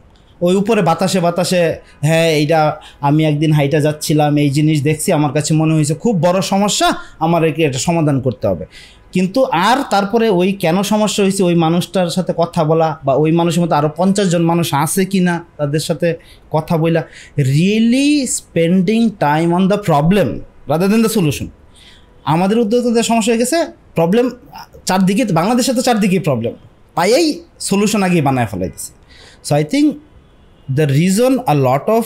ওই উপরে বাতাসে বাতাসে, হ্যাঁ এইটা আমি একদিন হাইটা যাচ্ছিলাম, এই জিনিস দেখছি, আমার কাছে মনে হয়েছে খুব বড় সমস্যা, আমার এটা সমাধান করতে হবে। কিন্তু আর তারপরে ওই কেন সমস্যা হয়েছে ওই মানুষটার সাথে কথা বলা, বা ওই মানুষের মতো আরও 50 জন মানুষ আছে কি না তাদের সাথে কথা বলা, really spending time on the problem rather than the solution. আমাদের উদ্যোক্তাদের সমস্যা হয়ে গেছে প্রবলেম চারদিকে, বাংলাদেশে তো চারদিকেই প্রবলেম, পাইয়াই সলিউশন আগেই বানায় ফেলাইতেছে। So I think the reason a lot of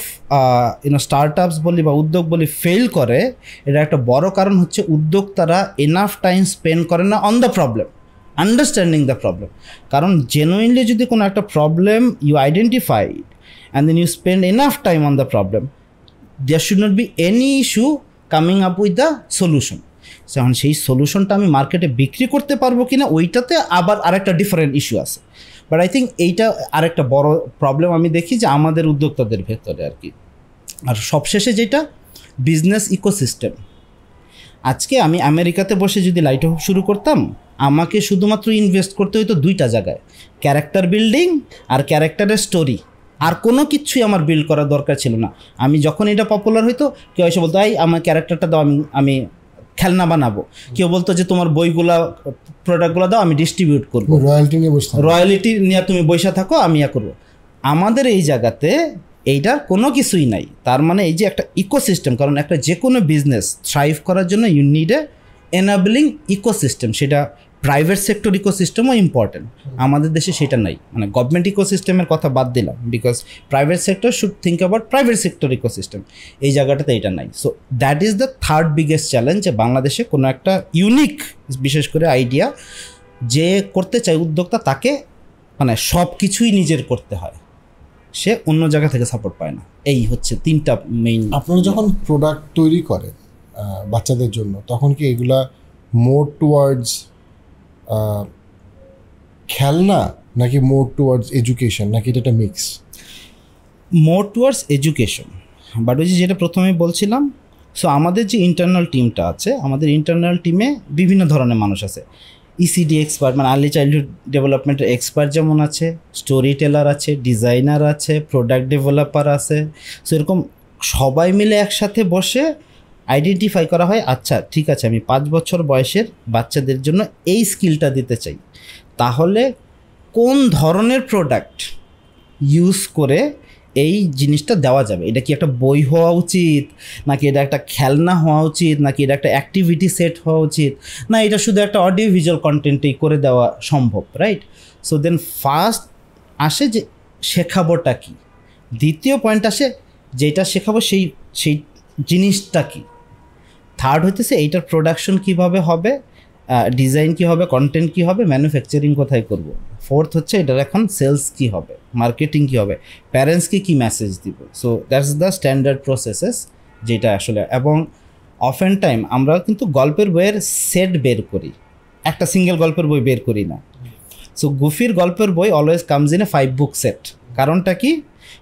startups বলি বা উদ্যোগ বলি ফেল করে, এটা একটা বড় কারণ হচ্ছে উদ্যোক্তারা এনাফ টাইম স্পেন্ড করে না on the problem. Understanding the problem. কারণ জেনুইনলি যদি কোনো একটা problem you identified and then you spend enough time on the problem, there should not be any issue coming up with the solution. এখন সেই সলিউশনটা আমি মার্কেটে বিক্রি করতে পারবো কিনা ওইটাতে আবার আরেকটা ডিফারেন্ট ইস্যু আছে। বাট আই থিঙ্ক এইটা আরেকটা বড় প্রবলেম আমি দেখি যে আমাদের উদ্যোক্তাদের ভেতরে আর কি। আর সবশেষে যেটা বিজনেস ইকোসিস্টেম, আজকে আমি আমেরিকাতে বসে যদি লাইট হাউস শুরু করতাম, আমাকে শুধুমাত্র ইনভেস্ট করতে হতো দুইটা জায়গায়, ক্যারেক্টার বিল্ডিং আর ক্যারেক্টারের স্টোরি। আর কোনো কিছুই আমার বিল্ড করার দরকার ছিল না। আমি যখন এটা পপুলার হইতো কেউ এসে বলতো এই আমার ক্যারেক্টারটা দাও, আমি খেলনা বানাবো। কেউ বলতো যে তোমার বইগুলা প্রোডাক্টগুলো দাও, আমি ডিস্ট্রিবিউট করবো, রয়্যালিটি নিয়ে তুমি বৈশা থাকো, আমি করবো। আমাদের এই জায়গাতে এইটার কোনো কিছুই নাই। তার মানে এই যে একটা ইকোসিস্টেম, কারণ একটা যে কোনো বিজনেস থ্রাইভ করার জন্য you need a enabling ecosystem, সেটা প্রাইভেট সেক্টর ইকোসিস্টেমও ইম্পর্টেন্ট। আমাদের দেশে সেটা নাই, মানে গভর্নমেন্ট ইকোসিস্টেমের কথা বাদ দিলাম, because private sector should think about private sector ecosystem. এই জায়গাটাতে এটা নাই। So that is the third biggest challenge, যে বাংলাদেশে কোনো একটা ইউনিক বিশেষ করে আইডিয়া যে করতে চায় উদ্যোক্তা, তাকে মানে সব কিছুই নিজের করতে হয়, সে অন্য জায়গা থেকে সাপোর্ট পায় না। এই হচ্ছে তিনটা মেইন। আপনারা যখন প্রোডাক্ট তৈরি করেন বাচ্চাদের জন্য, তখন কি এগুলা মোর টুয়ার্ডস খেলনা নাকি মোর টুয়ার্ডস এডুকেশন, নাকি এটা একটা mix? More towards education, but ওই যেটা প্রথমেই বলছিলাম, সো আমাদের যে ইন্টারনাল টিমটা আছে, আমাদের ইন্টারনাল টিমে বিভিন্ন ধরনের মানুষ আছে। ইসিডি এক্সপার্ট মানে আর্লি চাইল্ডহুড ডেভেলপমেন্টের এক্সপার্ট যেমন আছে, স্টোরি টেলার আছে, ডিজাইনার আছে, প্রোডাক্ট ডেভেলপার আছে। সো এরকম সবাই মিলে একসাথে বসে আইডেন্টিফাই করা হয়, আচ্ছা ঠিক আছে আমি 5 বছর বয়সের বাচ্চাদের জন্য এই স্কিলটা দিতে চাই, তাহলে কোন ধরনের প্রোডাক্ট ইউজ করে এই জিনিসটা দেওয়া যাবে। এটা কি একটা বই হওয়া উচিত, নাকি এটা একটা খেলনা হওয়া উচিত, নাকি এটা একটা অ্যাক্টিভিটি সেট হওয়া উচিত, না এটা শুধু একটা অডিও ভিজুয়াল কন্টেন্টেই করে দেওয়া সম্ভব, রাইট? সো দেন ফার্স্ট আসে যে শেখাবোটা কি, দ্বিতীয় পয়েন্ট আসে যেটা শেখাবো সেই জিনিসটা কি, থার্ড হইতেছে এইটার প্রোডাকশন কিভাবে হবে, ডিজাইন কী হবে, কন্টেন্ট কী হবে, ম্যানুফ্যাকচারিং কোথায় করব, ফোর্থ হচ্ছে এটার এখন সেলস কী হবে, মার্কেটিং কী হবে, প্যারেন্টসকে কী মেসেজ দিব। So that's the standard processes যেটা আসলে। এবং অফেন টাইম আমরা কিন্তু গল্পের বইয়ের সেট বের করি, একটা সিঙ্গেল গল্পের বই বের করি না। সো গুফির গল্পের বই always comes in a 5 book set. কারণটা কি?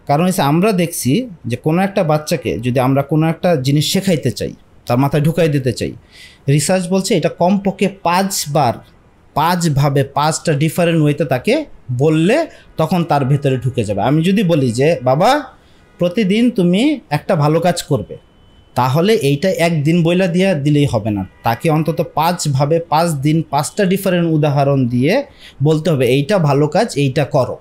কারণ হচ্ছে আমরা দেখছি যে কোনো একটা বাচ্চাকে যদি আমরা কোনো একটা জিনিস শেখাইতে চাই, তার মাথায় ঢুকাই দিতে চাই, রিসার্চ বলছে এটা কমপক্ষে 5ভাবে 5টা ডিফারেন্ট ওয়েতে তাকে বললে তখন তার ভেতরে ঢুকে যাবে। আমি যদি বলি যে বাবা প্রতিদিন তুমি একটা ভালো কাজ করবে, তাহলে এইটা একদিন বইলা দিয়ে দিলেই হবে না, তাকে অন্তত 5ভাবে 5 দিন 5টা ডিফারেন্ট উদাহরণ দিয়ে বলতে হবে এইটা ভালো কাজ, এইটা করো।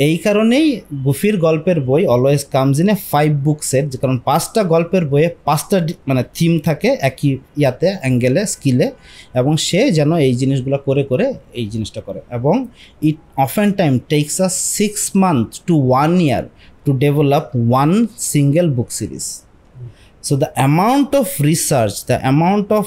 এই কারণেই গুফির গল্পের বই always comes in a 5 book set, কারণ 5টা গল্পের বইয়ে 5টা মানে থিম থাকে একই ইয়াতে, অ্যাঙ্গেলে, স্কিলে, এবং সে যেন এই জিনিসগুলো করে করে এই জিনিসটা করে। এবং it often time tax us 6 months to 1 year to develop one single book series. So the amount of research, the amount of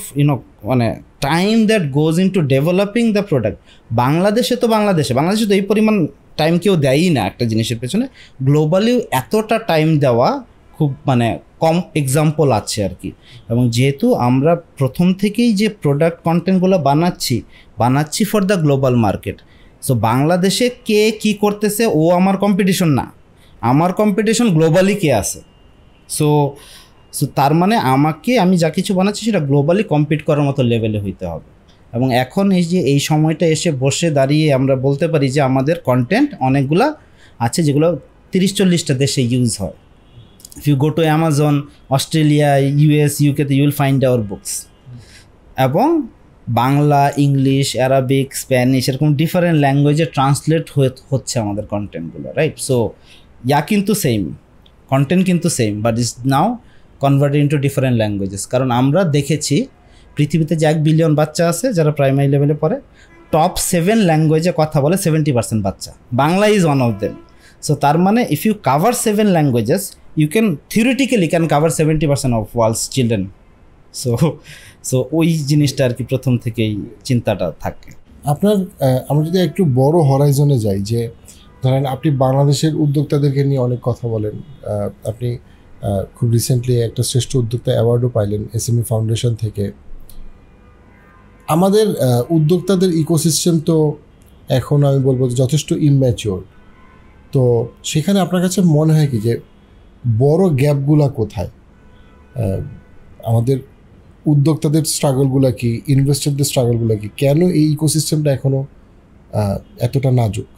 মানে time that goes into developing the product, বাংলাদেশে তো এই পরিমাণ টাইম কেউ দেয়ই না একটা জিনিসের পেছনে। গ্লোবালিও এতটা টাইম দেওয়া খুব মানে কম এক্সাম্পল আছে আর কি। এবং যেহেতু আমরা প্রথম থেকেই যে প্রোডাক্ট কন্টেন্টগুলো বানাচ্ছি for the global market, so বাংলাদেশে কে কি করতেছে ও আমার কম্পিটিশন না, আমার কম্পিটিশন গ্লোবালি কে আছে। সো তার মানে আমি যা কিছু বানাচ্ছি সেটা গ্লোবালি কম্পিট করার মতো লেভেলে হইতে হবে। এবং এখন এই সময়টা এসে বসে দাঁড়িয়ে আমরা বলতে পারি যে আমাদের কন্টেন্ট অনেকগুলা আছে যেগুলো 30-40টা দেশে ইউজ হয়। If you go to Amazon, Australia, US, UK তে you will find our books. এবং বাংলা, ইংলিশ, অ্যারাবিক, স্প্যানিশ এরকম ডিফারেন্ট ল্যাঙ্গুয়েজে ট্রান্সলেট হচ্ছে আমাদের কন্টেন্টগুলো, রাইট? সো কিন্তু সেম কন্টেন্ট কিন্তু same, but is now converted into different languages. কারণ আমরা দেখেছি পৃথিবীতে যে 1 বিলিয়ন বাচ্চা আছে যারা প্রাইমারি লেভেলে পড়ে, টপ 7 ল্যাঙ্গুয়েজে কথা বলে 70% বাচ্চা, Bangla is one of them. So তার মানে if you cover 7 languages you can theoretically cover 70% of world's children. So ওই জিনিসটা আর কি প্রথম থেকেই চিন্তাটা থাকে। আপনার আমরা যদি একটু বড় হরাইজনে যাই, যে ধরেন আপনি বাংলাদেশের উদ্যোক্তাদেরকে নিয়ে অনেক কথা বলেন, আপনি খুব রিসেন্টলি একটা শ্রেষ্ঠ উদ্যোক্তা অ্যাওয়ার্ডও পাইলেন এসএমই ফাউন্ডেশন থেকে। আমাদের উদ্যোক্তাদের ইকোসিস্টেম তো এখন আমি বলবো যথেষ্ট ইম্যাচিওর। তো সেখানে আপনার কাছে মনে হয় কি যে বড় গ্যাপগুলা কোথায়? আমাদের উদ্যোক্তাদের স্ট্রাগলগুলো কি, ইনভেস্টরদের স্ট্রাগলগুলো কি, কেন এই ইকোসিস্টেমটা এখনো এতটা নাজুক?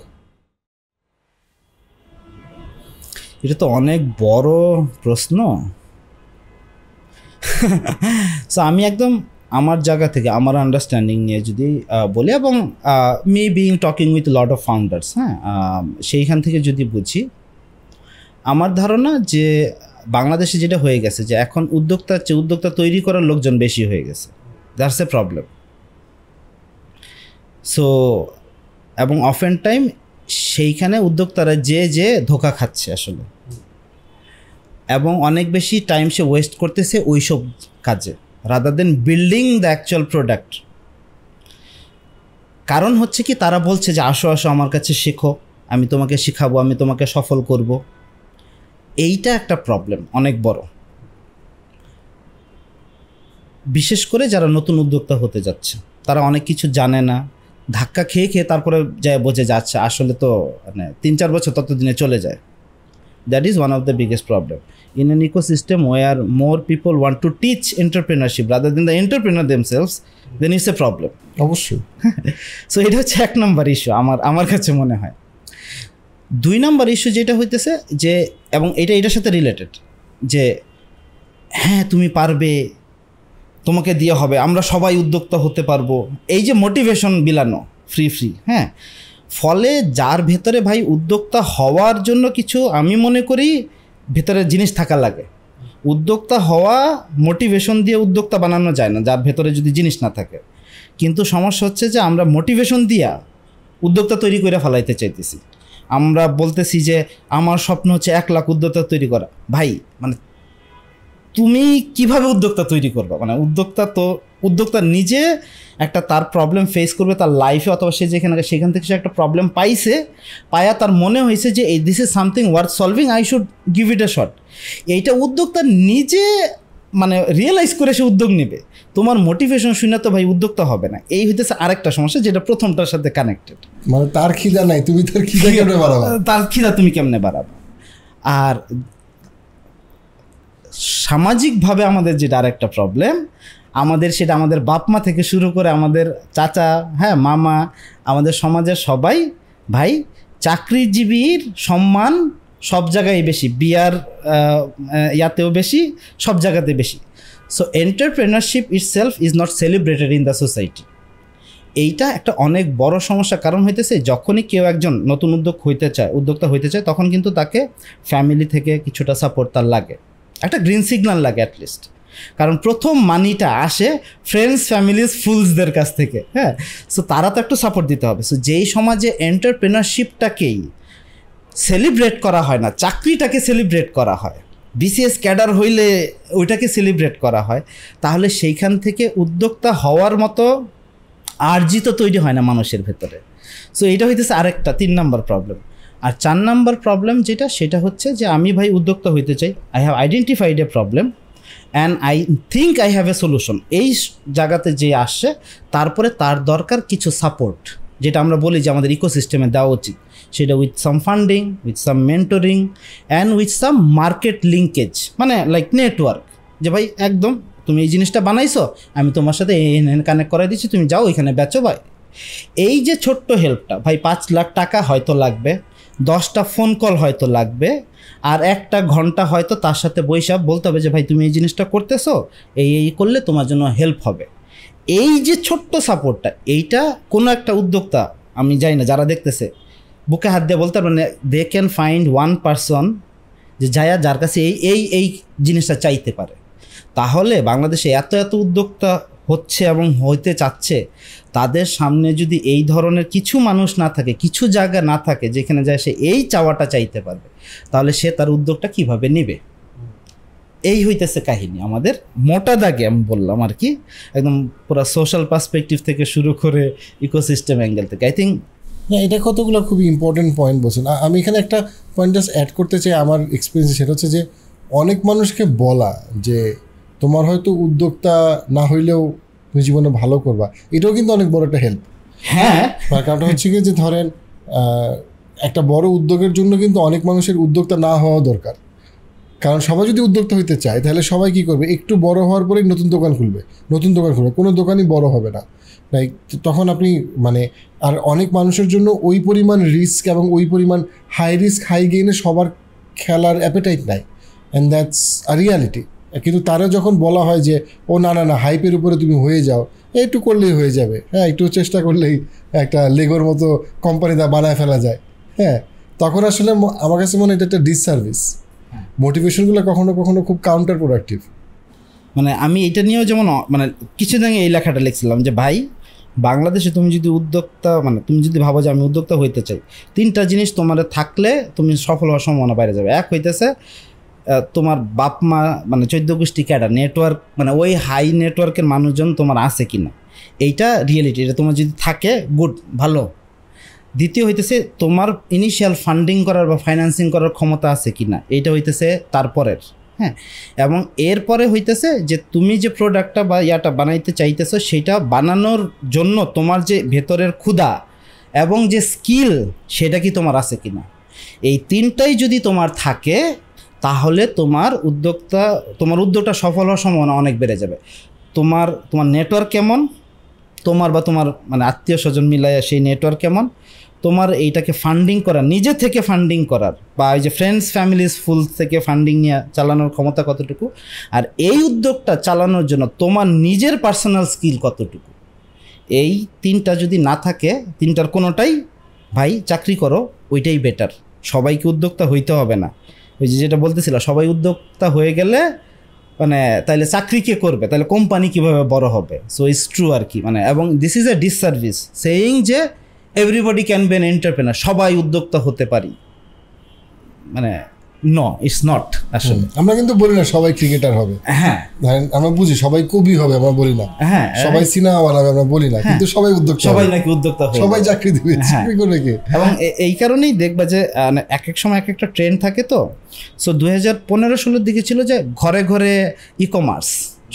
এটা তো অনেক বড় প্রশ্ন। সো আমি একদম আমার জায়গা থেকে আমার আন্ডারস্ট্যান্ডিং নিয়ে যদি বলি, এবং me being talking with lot of founders, হ্যাঁ, সেইখান থেকে যদি বুঝি, আমার ধারণা যে বাংলাদেশে যেটা হয়ে গেছে যে এখন উদ্যোক্তা তৈরি করার লোকজন বেশি হয়ে গেছে। That's a problem. সো এবং অফেন টাইম সেইখানে উদ্যোক্তারা যে ধোঁকা খাচ্ছে আসলে, এবং অনেক বেশি টাইম সে ওয়েস্ট করতেছে ওইসব কাজে rather than building the actual product. কারণ হচ্ছে কি, তারা বলছে যে আসো আমার কাছে শেখো, আমি তোমাকে শেখাবো, আমি তোমাকে সফল করব। এইটা একটা প্রবলেম অনেক বড়, বিশেষ করে যারা নতুন উদ্যোক্তা হতে যাচ্ছে। তারা অনেক কিছু জানে না, ধাক্কা খেয়ে তারপরে যায় বোঝে যাচ্ছে আসলে তো মানে 3-4 বছর ততদিনে চলে যায়। That is one of the biggest problem in an ecosystem where more people want to teach entrepreneurship rather than the entrepreneur themselves, then it's a problem. অবশ্যই। সো এটা হচ্ছে 1 নম্বর ইস্যু আমার কাছে মনে হয়। 2 নম্বর ইস্যু যেটা হইতেছে যে, এবং এটার সাথে রিলেটেড, যে হ্যাঁ তুমি পারবে, তোমাকে দিয়ে হবে, আমরা সবাই উদ্যোক্তা হতে পারবো, এই যে মোটিভেশন বিলানো ফ্রি, হ্যাঁ, ফলে যার ভেতরে ভাই উদ্যোক্তা হওয়ার জন্য কিছু আমি মনে করি ভেতরে জিনিস থাকা লাগে। উদ্যোক্তা হওয়া মোটিভেশন দিয়ে উদ্যোক্তা বানানো যায় না যার ভেতরে যদি জিনিস না থাকে। কিন্তু সমস্যা হচ্ছে যে আমরা মোটিভেশন দিয়া উদ্যোক্তা তৈরি করে ফেলাইতে চাইতেছি। আমরা বলতেছি যে আমার স্বপ্ন হচ্ছে 1 লাখ উদ্যোক্তা তৈরি করা। ভাই মানে তুমি কিভাবে উদ্যোক্তা তৈরি করবা? মানে উদ্যোক্তা নিজে একটা তার প্রবলেম ফেস করবে তার লাইফে, অথবা সে সেখান থেকে সে একটা প্রবলেম পায়া তার মনে হয়েছে যে this is something worth solving, I should give it a shot. এইটা উদ্যোক্তা নিজে মানে রিয়েলাইজ করে সে উদ্যোগ নেবে। তোমার মোটিভেশন শুনে তো ভাই উদ্যোক্তা হবে না। এই হইতেছে আরেকটা সমস্যা যেটা প্রথমটার সাথে কানেক্টেড। মানে তার খিদা নাই, তুমি তার খিদা কেমনে বাড়াবা? তার খিদা তুমি কেমনে বাড়াবা? আর সামাজিকভাবে আমাদের যেটা আরেকটা প্রবলেম, সেটা আমাদের বাপ মা থেকে শুরু করে আমাদের চাচা, হ্যাঁ, মামা, আমাদের সমাজের সবাই ভাই চাকরিজীবীর সম্মান সব জায়গায় বেশি, বিয়ার ইয়াতেও বেশি, সব জায়গাতে বেশি। So entrepreneurship itself is not celebrated in the society. এইটা একটা অনেক বড় সমস্যা। কারণ হইতেছে যখনই কেউ একজন নতুন উদ্যোক্তা হইতে চায় তখন কিন্তু তাকে ফ্যামিলি থেকে কিছুটা সাপোর্ট তার লাগে, একটা গ্রিন সিগন্যাল লাগে অ্যাটলিস্ট। কারণ প্রথম মানিটা আসে ফ্রেন্ডস, ফ্যামিলিজ, ফুলসদের কাছ থেকে, হ্যাঁ। সো তারা তো একটু সাপোর্ট দিতে হবে। সো যেই সমাজে এন্টারপ্রেনারশিপটাকেই সেলিব্রেট করা হয় না, চাকরিটাকে সেলিব্রেট করা হয়, বিসিএস ক্যাডার হইলে ওইটাকে সেলিব্রেট করা হয়, তাহলে সেইখান থেকে উদ্যোক্তা হওয়ার মতো আর্জিত তৈরি হয় না মানুষের ভেতরে। সো এইটা হইতেছে আরেকটা 3 নম্বর প্রবলেম। আর 4 নম্বর প্রবলেম সেটা হচ্ছে যে আমি ভাই উদ্যোক্তা হইতে চাই, I have identified A problem and I think I have a solution. এই জায়গাতে যে আসছে তারপরে তার দরকার কিছু সাপোর্ট, যেটা আমরা বলি যে আমাদের ইকোসিস্টেমে দেওয়া উচিত, সেটা with some funding, with some mentoring and with some market linkage, মানে লাইক নেটওয়ার্ক, যে ভাই একদম তুমি এই জিনিসটা বানাইছো, আমি তোমার সাথে কানেক্ট করাই দিচ্ছি, তুমি যাও ওইখানে বেচো ভাই। এই যে ছোট্ট হেল্পটা ভাই 5 লাখ টাকা হয়তো লাগবে, 10টা ফোন কল হয়তো লাগবে, আর 1টা ঘন্টা হয়তো তার সাথে বৈশাখ বলতে হবে যে ভাই তুমি এই জিনিসটা করতেছো, এই করলে তোমার জন্য হেল্প হবে। এই যে ছোট্ট সাপোর্টটা, এইটা কোনো একটা উদ্যোক্তা, আমি জানি না যারা দেখতেছে বুকে হাত দিয়ে বলতে পারবেন দে ক্যান ফাইন্ড 1 পারসন যে যার কাছে এই জিনিসটা চাইতে পারে। তাহলে বাংলাদেশে এত উদ্যোক্তা হচ্ছে এবং হইতে চাচ্ছে, তাদের সামনে যদি এই ধরনের কিছু মানুষ না থাকে, কিছু জায়গা না থাকে যেখানে যায় সে এই চাওয়াটা চাইতে পারবে, তাহলে সে তার উদ্যোগটা কিভাবে নেবে? এই হইতেছে কাহিনী আমাদের মোটা দাগে আমি বললাম আর কি, একদম পুরো সোশ্যাল পার্সপেক্টিভ থেকে শুরু করে ইকোসিস্টেম অ্যাঙ্গেল থেকে। আই থিঙ্ক এটা কতগুলো খুবই ইম্পর্টেন্ট পয়েন্ট বলছেন। আমি এখানে একটা পয়েন্ট জাস্ট অ্যাড করতে চাই আমার এক্সপিরিয়েন্সে, সেটা হচ্ছে যে অনেক মানুষকে বলা যে তোমার হয়তো উদ্যোক্তা না হইলেও তুমি জীবনে ভালো করবা, এটাও কিন্তু অনেক বড় একটা হেল্প। হ্যাঁ, কারণটা হচ্ছে কি যে ধরেন একটা বড় উদ্যোগের জন্য কিন্তু অনেক মানুষের উদ্যোক্তা না হওয়া দরকার। কারণ সবাই যদি উদ্যোক্তা হইতে চায় তাহলে সবাই কী করবে, একটু বড় হওয়ার পরেই নতুন দোকান খুলবে, কোনো দোকানই বড় হবে না। লাইক তখন আপনি মানে আর অনেক মানুষের জন্য ওই পরিমাণ রিস্ক এবং ওই পরিমাণ হাই রিস্ক হাই গেইনে সবার খেলার অ্যাপেটাইট নাই, অ্যান্ড দ্যাটস আ রিয়ালিটি। কিন্তু তারা যখন বলা হয় যে ও না না না হাইপের উপরে তুমি হয়ে যাও, একটু করলেই হয়ে যাবে, হ্যাঁ একটু চেষ্টা করলেই একটা লেগোর মতো কোম্পানি বানায় ফেলা যায়, হ্যাঁ, তখন আসলে আমার কাছে মনে হয় এটা একটা ডিসসার্ভিস। মোটিভেশনগুলো কখনো কখনো খুব কাউন্টার প্রোডাক্টিভ। মানে আমি এটা নিয়েও যেমন মানে কিছুদিন আগে এই লেখাটা লিখছিলাম যে ভাই বাংলাদেশে তুমি যদি উদ্যোক্তা মানে তুমি যদি ভাবো যে আমি উদ্যোক্তা হইতে চাই, 3টা জিনিস তোমার থাকলে তুমি সফল হওয়ার সম্ভাবনা বাইরে যাবে। এক হইতেছে তোমার বাপ মা মানে 14 গোষ্ঠী ক্যাডার নেটওয়ার্ক, মানে ওই হাই নেটওয়ার্কের মানুষজন তোমার আছে কি না, এইটা রিয়েলিটি, এটা তোমার যদি থাকে গুড ভালো। দ্বিতীয় হইতেছে তোমার ইনিশিয়াল ফান্ডিং করার বা ফাইন্যান্সিং করার ক্ষমতা আছে কি না, এইটা হইতেছে তারপরের। হ্যাঁ, এবং এরপরে হইতেছে যে তুমি যে প্রোডাক্টটা বা ইয়াটা বানাইতে চাইতেছো সেটা বানানোর জন্য তোমার যে ভেতরের ক্ষুধা এবং যে স্কিল সেটা কি তোমার আছে কি না। এই 3টাই যদি তোমার থাকে তাহলে তোমার উদ্যোগটা সফল হওয়ার সম্ভাবনা অনেক বেড়ে যাবে। তোমার নেটওয়ার্ক কেমন, তোমার বা তোমার মানে আত্মীয় স্বজন মিলাইয়া সেই নেটওয়ার্ক কেমন, তোমার এইটাকে ফান্ডিং করার, নিজে থেকে ফান্ডিং করার বা এই যে ফ্রেন্ডস ফ্যামিলিজ ফুল থেকে ফান্ডিং নিয়ে চালানোর ক্ষমতা কতটুকু, আর এই উদ্যোগটা চালানোর জন্য তোমার নিজের পার্সোনাল স্কিল কতটুকু, এই 3টা যদি না থাকে, 3টার কোনোটাই ভাই চাকরি করো, ওইটাই বেটার। সবাইকে উদ্যোক্তা হইতে হবে না। ওই যেটা বলতেছিল সবাই উদ্যোক্তা হয়ে গেলে মানে তাহলে চাকরি কে করবে, তাহলে কোম্পানি কিভাবে বড় হবে। সো ইটস ট্রু আর কি, মানে এবং দিস ইজ এ ডিসসার্ভিস সেইং যে everybody can be an entrepreneur, সবাই উদ্যোক্তা হতে পারি, মানে নো ইটস নট। আসলে আমরা কিন্তু বলি না সবাই ক্রিকেটার হবে, হ্যাঁ আমরা বুঝি সবাই কবি হবে, আমরা বলি না, হ্যাঁ সবাই সিনেমা বানাবে আমরা বলি না, কিন্তু সবাই উদ্যোক্তা, সবাই নাকি উদ্যোক্তা হবে, সবাই চাকরি দিবে, চাকরি করবে কি। এবং এই কারণেই দেখবা যে এক এক সময় এক একটা ট্রেন্ড থাকে। তো সো 2015-16 দিকে ছিল যে ঘরে ঘরে ই কমার্স,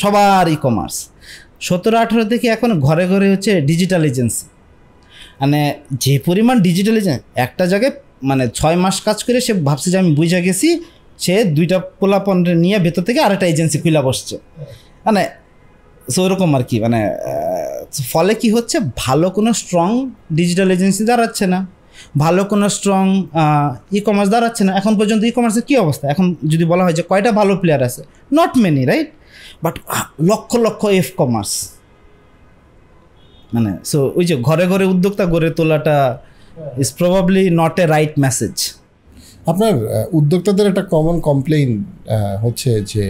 সবার ই কমার্স। 17-18 থেকে এখন ঘরে ঘরে হচ্ছে ডিজিটাল এজেন্সি। মানে যে পরিমাণ ডিজিটাল এজেন্সি, একটা জায়গায় মানে 6 মাস কাজ করে সে ভাবছে যে আমি বুঝা গেছি, সে 2টা পোলাপন নিয়ে ভেতর থেকে আরেকটা এজেন্সি খুলে বসছে। মানে সো ওরকম আর কি, মানে ফলে কি হচ্ছে, ভালো কোনো স্ট্রং ডিজিটাল এজেন্সি দাঁড়াচ্ছে না, ভালো কোনো স্ট্রং ই কমার্স দাঁড়াচ্ছে না। এখন পর্যন্ত ই কমার্সের কী অবস্থা, এখন যদি বলা হয় যে কয়টা ভালো প্লেয়ার আছে, not many, right, but lakh lakh F commerce. মানে সো ওই যে ঘরে ঘরে উদ্যোক্তা গড়ে তোলাটা is probably not a right message. আপনার উদ্যোক্তাদের একটা কমন কমপ্লেইন হচ্ছে যে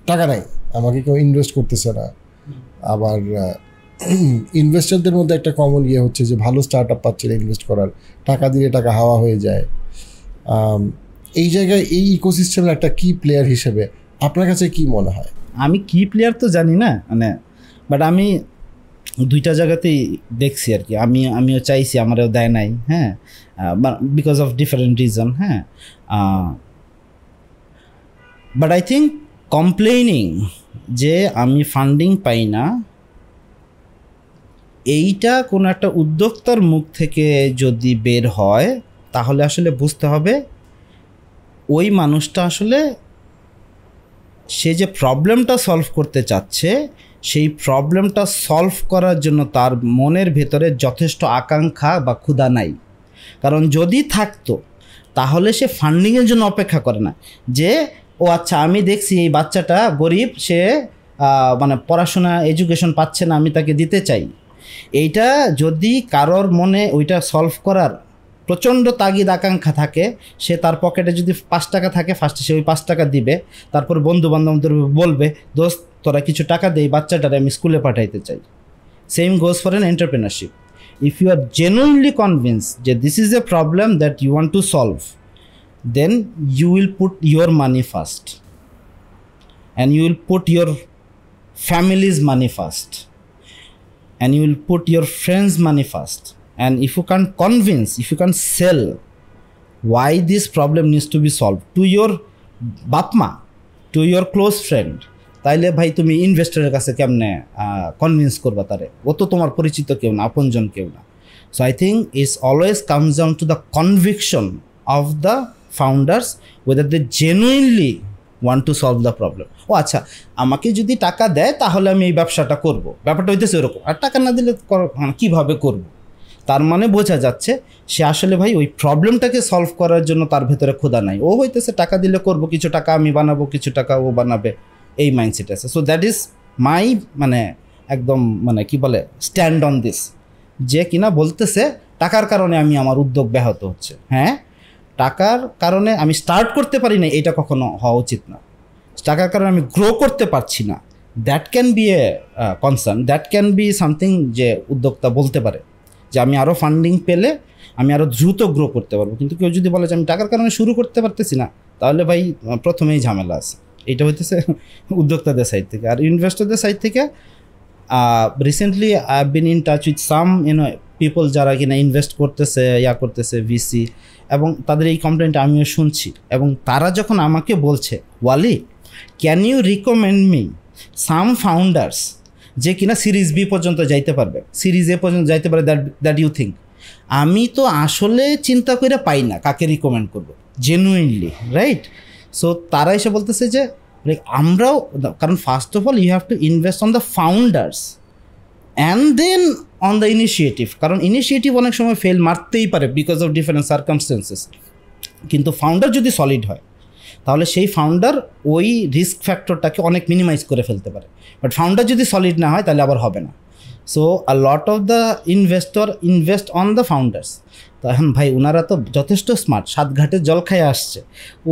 টাকা নাই, আমাকে কেউ ইনভেস্ট করতেছে না। আবার ইনভেস্টারদের মধ্যে একটা কমন ইয়ে হচ্ছে যে ভালো স্টার্ট আপ পাচ্ছে না ইনভেস্ট করার, টাকা দিলে টাকা হাওয়া হয়ে যায়। এই জায়গায় এই ইকোসিস্টেমের একটা কি প্লেয়ার হিসেবে আপনার কাছে কি মনে হয়? আমি কি প্লেয়ার তো জানি না, মানে বাট আমি 2টা জায়গাতেই দেখছি আর কি। আমিও চাইছি, আমারও দেয় নাই, হ্যাঁ, বিকজ অফ ডিফারেন্ট রিজন, হ্যাঁ। বাট আই থিঙ্ক কমপ্লেইনিং যে আমি ফান্ডিং পাই না, এইটা কোনো একটা উদ্যোক্তার মুখ থেকে যদি বের হয় তাহলে আসলে বুঝতে হবে ওই মানুষটা আসলে সে যে প্রবলেমটা সলভ করতে চাচ্ছে সেই প্রবলেমটা সলভ করার জন্য তার মনের ভেতরে যথেষ্ট আকাঙ্ক্ষা বা ক্ষুধা নাই। কারণ যদি থাকতো তাহলে সে ফান্ডিংয়ের জন্য অপেক্ষা করে না যে ও আচ্ছা আমি দেখছি এই বাচ্চাটা গরিব, সে মানে পড়াশোনা এডুকেশন পাচ্ছে না, আমি তাকে দিতে চাই। এইটা যদি কারোর মনে ওইটা সলভ করার প্রচণ্ড তাগিদ আকাঙ্ক্ষা থাকে, সে তার পকেটে যদি 5 টাকা থাকে ফার্স্টে সে ওই 5 টাকা দিবে, তারপর বন্ধু বান্ধবদের বলবে দোস্ত তোরা কিছু টাকা দেই, বাচ্চাটারে আমি স্কুলে পাঠাইতে চাই। Same goes for an entrepreneurship. If you are genuinely convinced যে this is a problem that you want to solve, then you will put your money first. and you will put your family's money first, and you will put your friends' money first, and if you can convince, if you can sell why this problem needs to be solved to your bapma, to your close friend, তাইলে ভাই তুমি ইনভেস্টরের কাছে কেমনে কনভিন্স করবা তারে? ও তো তোমার পরিচিত কেউ না, আপনজন কেউ না। So I think it's always comes down to the conviction of the founders whether they genuinely want to solve the problem. ও আচ্ছা, আমাকে যদি টাকা দেয় তাহলে আমি এই ব্যবসাটা করব, ব্যাপারটা হইতেছে ওরকম। আর টাকা না দিলে কীভাবে করব? তার মানে বোঝা যাচ্ছে সে আসলে ভাই ওই প্রবলেমটাকে সলভ করার জন্য তার ভেতরে ক্ষুধা নাই। ও হইতেছে টাকা দিলে করব, কিছু টাকা আমি বানাবো, কিছু টাকা ও বানাবে, এই মাইন্ডসেট আছে। সো দ্যাট ইজ মাই মানে একদম মানে কি বলে স্ট্যান্ড অন দিস, যে কিনা বলতেছে টাকার কারণে আমি আমার উদ্যোগ ব্যাহত হচ্ছে। হ্যাঁ, টাকার কারণে আমি স্টার্ট করতে পারি না, এটা কখনো হওয়া উচিত না। টাকার কারণে আমি গ্রো করতে পারছি না, that can B A concern, that can be something যে উদ্যোক্তা বলতে পারে যে আমি আরও ফান্ডিং পেলে আমি আরও দ্রুত গ্রো করতে পারবো। কিন্তু কেউ যদি বলে যে আমি টাকার কারণে শুরু করতে পারতেছি না, তাহলে ভাই প্রথমেই ঝামেলা আছে। এটা হইতেছে উদ্যোক্তাদের সাইড থেকে। আর ইনভেস্টরদের সাইড থেকে recently I have been in touch with some people যারা কিনা ইনভেস্ট করতেছে, করতেছে ভিসি, এবং তাদের এই কমপ্লেনটা আমিও শুনছি। এবং তারা যখন আমাকে বলছে, ওয়ালি can you recommend me some founders যে কিনা সিরিজ বি পর্যন্ত যাইতে পারবে, সিরিজ এ পর্যন্ত যাইতে পারে, দ্যাট ইউ থিঙ্ক, আমি তো আসলে চিন্তা করে পাই না কাকে রিকমেন্ড করবো জেনুইনলি, রাইট? সো তারা এসে বলতেছে যে আমরাও, কারণ first of all you have to invest on the founders and then on the initiative, কারণ ইনিশিয়েটিভ অনেক সময় ফেল মারতেই পারে বিকজ অফ ডিফারেন্ট সার্কামস্টেন্সেস। কিন্তু ফাউন্ডার যদি সলিড হয় তাহলে সেই ফাউন্ডার ওই রিস্ক ফ্যাক্টরটাকে অনেক মিনিমাইজ করে ফেলতে পারে। বাট ফাউন্ডার যদি সলিড না হয় তাহলে আবার হবে না। So a lot of the investor invest on the founders. তো এখন ভাই ওনারা তো যথেষ্ট স্মার্ট, 7 ঘাটে জল খাইয়ে আসছে।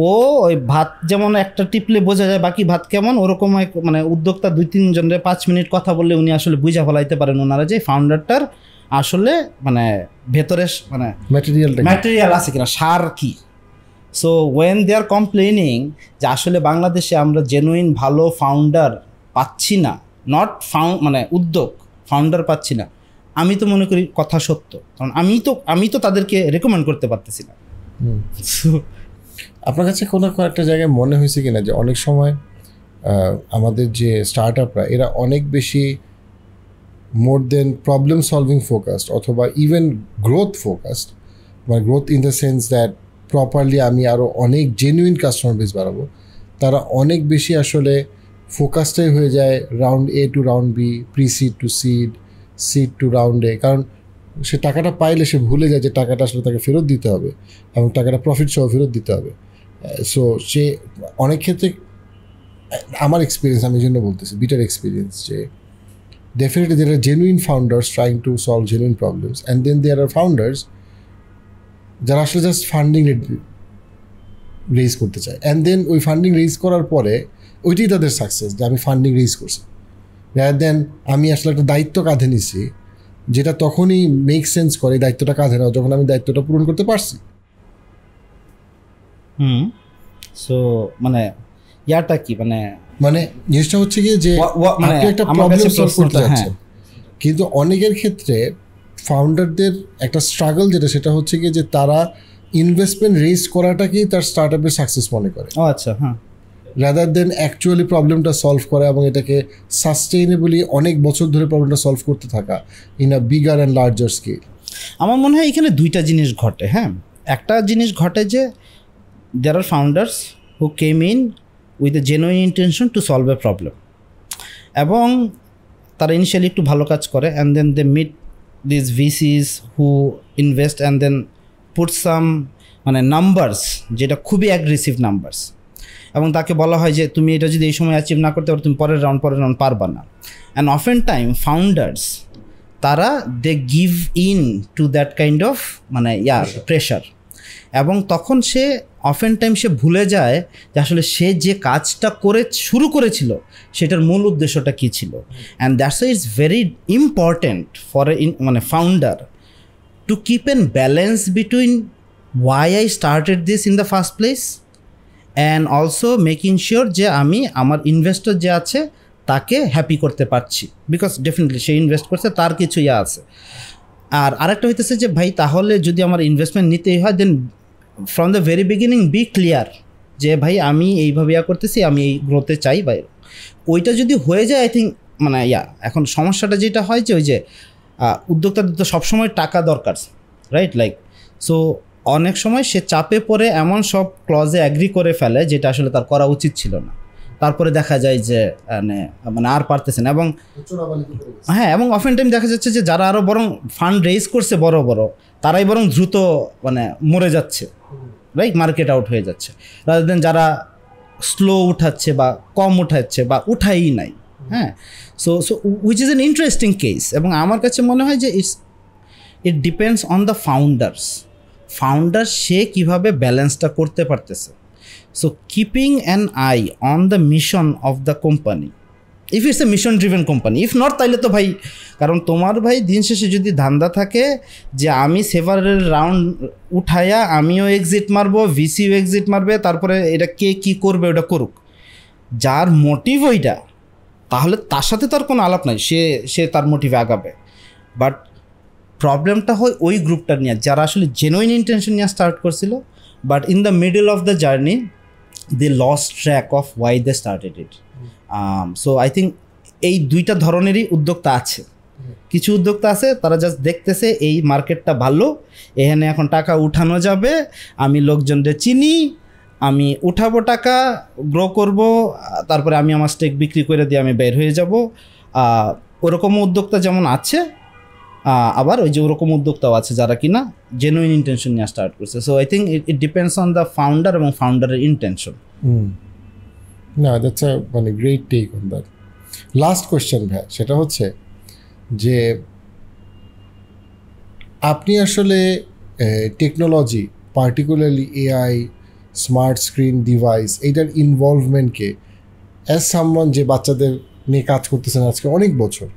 ও ওই ভাত যেমন একটা টিপলে বোঝা যায় বাকি ভাত কেমন, ওরকম মানে উদ্যোক্তা 2-3 জনের 5 মিনিট কথা বললে উনি আসলে বুঝা ফেলাইতে পারেন ওনারা যে ফাউন্ডারটার আসলে মানে ভেতরে মানে ম্যাটেরিয়াল আছে কিনা, সার কি। So when they are complaining যে আসলে বাংলাদেশে আমরা জেনুইন ভালো ফাউন্ডার পাচ্ছি না, নট মানে উদ্যোগ ফাউন্ডার পাচ্ছি না, আমি তো মনে করি কথা সত্য, কারণ আমি তো তাদেরকে রেকমেন্ড করতে পারতেছি না। আপনার কাছে কোনো একটা জায়গায় মনে হয়েছে কিনা যে অনেক সময় আমাদের যে স্টার্ট আপরা এরা অনেক বেশি মোর দেন প্রবলেম সলভিং ফোকাসড অথবা ইভেন গ্রোথ ফোকাসড, মানে growth in the sense that properly আমি আরও অনেক জেনুইন কাস্টমার বেস বাড়াবো, তারা অনেক বেশি আসলে ফোকাসটাই হয়ে যায় round A to round B, pre seed to seed to round A. কারণ সে টাকাটা পাইলে সে ভুলে যায় যে টাকাটা আসলে তাকে ফেরত দিতে হবে এবং টাকাটা প্রফিট সহ ফেরত দিতে হবে। সো সে অনেক ক্ষেত্রে, আমার এক্সপিরিয়েন্স আমি জন্য বলতেছি, বিটার এক্সপিরিয়েন্স, যে definitely there are genuine founders trying to solve genuine problems and then there are founders যারা আসলে জাস্ট ফান্ডিং রেজ করতে চায়, অ্যান্ড দেন ওই ফান্ডিং রেজ করার পরে ওইটাই তাদের সাকসেস যে আমি ফান্ডিং রেজ করছি, রাদার দেন আমি আসলে একটা দায়িত্ব কাঁধে নিছি, যেটা তখনই মেক সেন্স করে দায়িত্বটা কাঁধে নাও যখন আমি দায়িত্বটা পূরণ করতে পারছি। সো মানে ইয়াটা কি মানে জিনিসটা হচ্ছে কি যে আপনি একটা প্রবলেম সলভ করতে যাচ্ছেন, কিন্তু অনেকের ক্ষেত্রে ফাউন্ডারদের একটা স্ট্রাগল যেটা সেটা হচ্ছে কি যে তারা ইনভেস্টমেন্ট রেজ করাটাকেই তার স্টার্ট আপের সাকসেস মনে করে। আচ্ছা, হ্যাঁ, রাদার দেন অ্যাকচুয়ালি প্রবলেমটা সলভ করা এবং এটাকে সাস্টেইনেবলি অনেক বছর ধরে প্রবলেমটা সলভ করতে থাকা in a bigger and larger scale. আমার মনে হয় এখানে 2টা জিনিস ঘটে। হ্যাঁ, একটা জিনিস ঘটে যে there are founders who came in with a genuine intention to solve a problem, এবং তারা ইনিশিয়ালি একটু ভালো কাজ করে and then they meet this VCs who invest and then put some numbers, যেটা খুবই অ্যাগ্রেসিভ নাম্বারস, এবং তাকে বলা হয় যে তুমি এটা যদি এই সময় অ্যাচিভ না করতে পারো তুমি পরের রাউন্ড পারবা না। অ্যান্ড অফেন টাইম ফাউন্ডার্স তারা they give in to that kind of pressure, এবং তখন সে অফেন টাইম সে ভুলে যায় যে আসলে সে যে কাজটা শুরু করেছিল সেটার মূল উদ্দেশ্যটা কী ছিল। And that's why it's very important for founder to keep N balance between why I started this in the first place and also making sure যে আমি আমার ইনভেস্টর যে আছে তাকে হ্যাপি করতে পারছি, বিকজ ডেফিনেটলি সে ইনভেস্ট করছে, তার কিছু আছে। আর আরেকটা হইতেছে যে ভাই তাহলে যদি আমার ইনভেস্টমেন্ট নিতেই হয় then from the very beginning be clear যে ভাই আমি এইভাবে করতেছি, আমি এই গ্রোথে চাই। ভাই ওইটা যদি হয়ে যায় আই থিঙ্ক মানে এখন সমস্যাটা যেটা হয় যে ওই যে উদ্যোক্তাদের তো সবসময় টাকা দরকার, রাইট? লাইক সো অনেক সময় সে চাপে পড়ে এমন সব ক্লজে অ্যাগ্রি করে ফেলে যেটা আসলে তার করা উচিত ছিল না, তারপরে দেখা যায় যে মানে আর পারতেছে না। এবং হ্যাঁ, এবং অফেন টাইম দেখা যাচ্ছে যে যারা আরও বরং ফান্ড রেজ করছে বড় বড়, তারাই বরং দ্রুত মানে মরে যাচ্ছে, রাইট? মার্কেট আউট হয়ে যাচ্ছে, রাদার দেন যারা স্লো উঠাচ্ছে বা কম উঠাচ্ছে বা উঠাই নাই। হ্যাঁ, so which is an interesting case. এবং আমার কাছে মনে হয় যে it depends on the founder সে কীভাবে ব্যালেন্সটা করতে পারতেছে। So keeping an eye on the mission of the company, if it's a mission driven company, if not তাইলে তো ভাই, কারণ তোমার ভাই দিন শেষে যদি ধান্দা থাকে যে আমি সেভারের রাউন্ড উঠাইয়া আমিও এক্সিট মারবো, ভিসিও এক্সিট মারবে, তারপরে এটা কে কী করবে ওটা করুক, যার মোটিভ ওইটা, তাহলে তার সাথে তার কোনো আলাপ নাই, সে তার মোটিভে আগাবে। বাট প্রবলেমটা হয় ওই গ্রুপটা নিয়ে যারা আসলে জেনুইন ইন্টেনশন নিয়ে স্টার্ট করছিল, but in the middle of the journey they lost track of why they started it. So I think এই দুইটা ধরনেরই উদ্যোক্তা আছে। কিছু উদ্যোক্তা আছে তারা জাস্ট দেখতেছে এই মার্কেটটা ভালো, এখানে এখন টাকা উঠানো যাবে, আমি লোকজনদের চিনি, আমি উঠাবো টাকা, গ্রো করব, তারপরে আমি আমার স্টেক বিক্রি করে দিয়ে আমি বের হয়ে যাব। ওরকম উদ্যোক্তা যেমন আছে, আবার ওই যে ওরকম উদ্যোক্তাও আছে যারা কিনা জেনুইন ইন্টেনশন নিয়ে স্টার্ট করছে। So I think it depends on the founder এবং ফাউন্ডারের ইন্টেনশন। না, দ্যাটস আ মানে great take on that. Last question ভাই, সেটা হচ্ছে যে আপনি আসলে technology, particularly AI, smart screen device, এইটার ইনভলভমেন্টকে অ্যাজ সামওয়ান যে বাচ্চাদের নিয়ে কাজ করতেছেন আজকে অনেক বছর,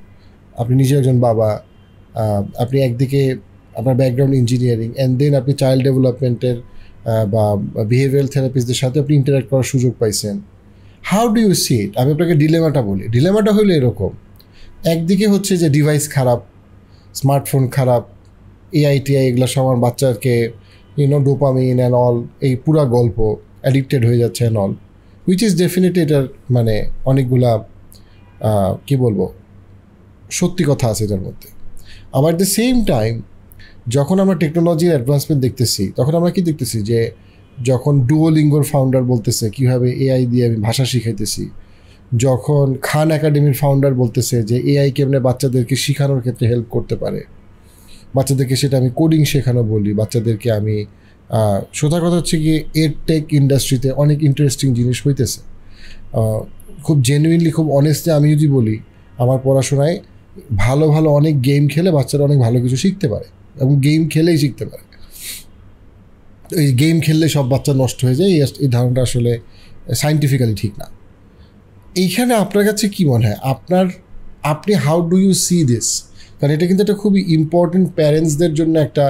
আপনি নিজে একজন বাবা, আপনি একদিকে আপনার ব্যাকগ্রাউন্ড ইঞ্জিনিয়ারিং অ্যান্ড দেন আপনি চাইল্ড ডেভেলপমেন্টের বা বিহেভিয়ারাল থেরাপিস্টদের সাথে আপনি ইন্টারাক্ট করার সুযোগ পাইছেন। হাউ ডু ইউ সি ইট? আমি আপনাকে ডিলেমাটা বলি। ডিলেমাটা হলো এরকম, একদিকে হচ্ছে যে ডিভাইস খারাপ, স্মার্টফোন খারাপ, এআই টিআই এগুলো সব আমার বাচ্চাকে ডোপামিন অ্যান্ড অল, এই পুরা গল্প অ্যাডিক্টেড হয়ে যাচ্ছে and all, which is definitely এটার মানে অনেকগুলা কী বলবো সত্যি কথা আছে এটার মধ্যে। আবার দ্য সেম টাইম যখন আমরা টেকনোলজির অ্যাডভান্সমেন্ট দেখতেছি, তখন আমরা কি দেখতেছি যে যখন ডুওলিঙ্গোর ফাউন্ডার বলতেছে কীভাবে এআই দিয়ে আমি ভাষা শিখাইতেছি, যখন খান একাডেমির ফাউন্ডার বলতেছে যে এআই কেমনে বাচ্চাদেরকে শেখানোর ক্ষেত্রে হেল্প করতে পারে, বাচ্চাদেরকে সেটা আমি কোডিং শেখানো বলি, বাচ্চাদেরকে আমি সোজা কথা হচ্ছে কি এর টেক ইন্ডাস্ট্রিতে অনেক ইন্টারেস্টিং জিনিস হইতেছে। খুব জেনুইনলি, খুব অনেস্টলি আমি যদি বলি, আমার পড়াশোনায় ভালো ভালো অনেক গেম খেলে বাচ্চারা অনেক ভালো কিছু শিখতে পারে, এবং গেম খেলেই শিখতে পারে। এই গেম খেললে সব বাচ্চা নষ্ট হয়ে যায়, এই ধারণাটা আসলে সায়েন্টিফিক্যালি ঠিক না। এইখানে আপনার কাছে কী মনে হয়, আপনি how do you see this? কারণ এটা কিন্তু একটা খুবই ইম্পর্টেন্ট প্যারেন্টসদের জন্য একটা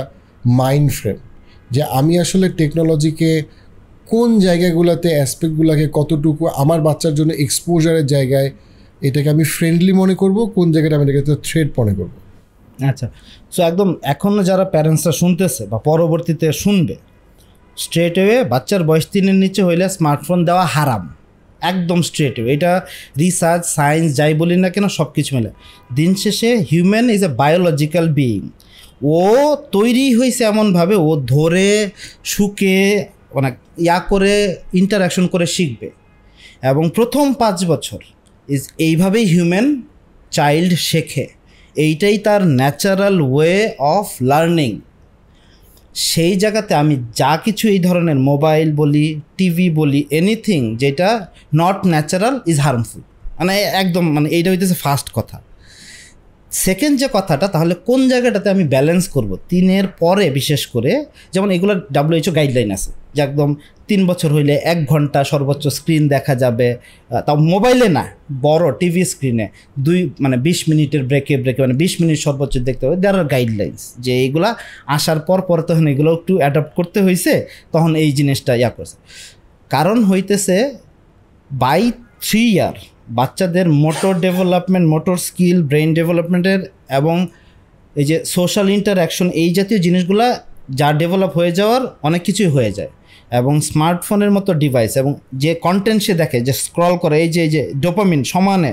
মাইন্ড ফ্রেম, যে আমি আসলে টেকনোলজিকে কোন জায়গাগুলোতে, অ্যাসপেক্টগুলোকে কতটুকু আমার বাচ্চার জন্য এক্সপোজারের জায়গায় এটাকে আমি ফ্রেন্ডলি মনে করব, কোন জায়গাটা আমি এটাকে থ্রেট মনে করব। আচ্ছা, সো একদম এখনও যারা প্যারেন্টসরা শুনতেছে বা পরবর্তীতে শুনবে, স্ট্রেট ওয়ে বাচ্চার বয়স 3-এর নিচে হইলে স্মার্টফোন দেওয়া হারাম, একদম স্ট্রেট ওয়ে। এটা রিসার্চ, সায়েন্স যাই বলি না কেন সব কিছু মিলে দিন শেষে human is a biological being. ও তৈরি হয়েছে এমনভাবে, ও ধরে শুকে অনেক করে ইন্টারাকশন করে শিখবে, এবং প্রথম 5 বছর এইভাবেই হিউম্যান চাইল্ড শেখে, এইটাই তার ন্যাচারাল ওয়ে অফ লার্নিং। সেই জায়গাতে আমি যা কিছু এই ধরনের মোবাইল বলি, টিভি বলি, এনিথিং যেটা নট ন্যাচারাল ইজ হার্মফুল, মানে একদম মানে এইটা হইতেছে ফার্স্ট কথা। সেকেন্ড যে কথাটা, তাহলে কোন জায়গাটাতে আমি ব্যালেন্স করব 3-এর পরে, বিশেষ করে যেমন এগুলোর WHO গাইডলাইন আছে যে একদম 3 বছর হইলে 1 ঘন্টা সর্বোচ্চ স্ক্রিন দেখা যাবে, তাও মোবাইলে না, বড় টিভি স্ক্রিনে 20 মিনিটের ব্রেকে মানে 20 মিনিট সর্বোচ্চ দেখতে হবে। দেয়ার আর গাইডলাইন্স, যে এইগুলা আসার পর তখন এগুলো একটু অ্যাডাপ্ট করতে হয়েছে, তখন এই জিনিসটা করছে। কারণ হইতেছে বাই 3 ইয়ার বাচ্চাদের motor development, motor skill, brain ডেভেলপমেন্টের এবং এই যে সোশ্যাল ইন্টারঅ্যাকশন, এই জাতীয় জিনিসগুলা যা ডেভেলপ হয়ে যাওয়ার অনেক কিছুই হয়ে যায়। এবং স্মার্টফোনের মতো ডিভাইস এবং যে কন্টেন্ট সে দেখে, যে স্ক্রল করে, এই যে ডোপামিন সমানে,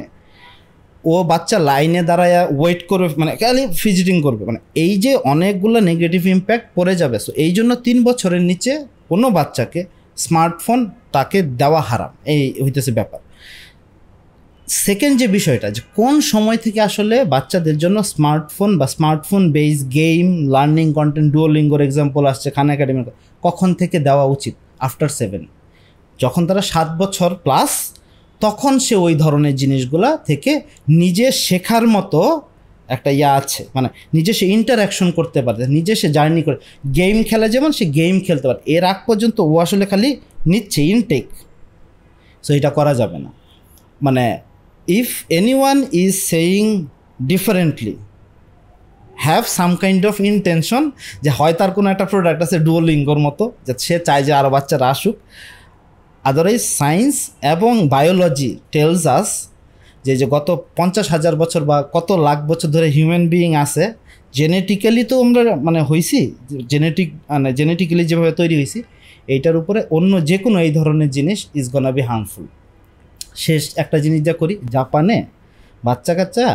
ও বাচ্চা লাইনে দাঁড়ায় ওয়েট করবে, মানে খালি ফিজিটিং করবে, মানে এই যে অনেকগুলো নেগেটিভ ইম্প্যাক্ট পড়ে যাবে। সো এই জন্য 3 বছরের নিচে কোনো বাচ্চাকে স্মার্টফোন তাকে দেওয়া হারাম, এই হইতেছে ব্যাপার। সেকেন্ড যে বিষয়টা, যে কোন সময় থেকে আসলে বাচ্চাদের জন্য স্মার্টফোন বা smartphone base game, learning content, ডুওলিঙ্গোর এক্সাম্পল আসছে, খান একাডেমির, কখন থেকে দেওয়া উচিত? আফটার 7, যখন তারা 7 বছর প্লাস, তখন সে ওই ধরনের জিনিসগুলা থেকে নিজে শেখার মতো একটা আছে, মানে নিজে সে ইন্টারঅ্যাকশন করতে পারে, নিজে সে জার্নি করে, গেম খেলা যেমন সে গেম খেলতে পারে। এর আগ পর্যন্ত ও আসলে খালি নিচ্ছে ইনটেক। সো এটা করা যাবে না। মানে if anyone is saying differently, have some kind of intention, যে হয় তার কোনো একটা প্রোডাক্ট আছে ডুওলিঙ্গোর মতো, যে সে চায় যে আরও বাচ্চারা আসুক। আদারওয়াইজ সায়েন্স এবং বায়োলজি টেলস আস যে গত 50,000 বছর বা কত লাখ বছর ধরে হিউম্যান বিইং আছে, জেনেটিক্যালি তো আমরা মানে হয়েছি, জেনেটিক্যালি যেভাবে তৈরি হয়েছি, এইটার উপরে অন্য যে কোনো এই ধরনের জিনিস ইজ গোনা বি হার্মফুল। শেষ একটা জিনিস যা করি, জাপানে বাচ্চা কাচ্চা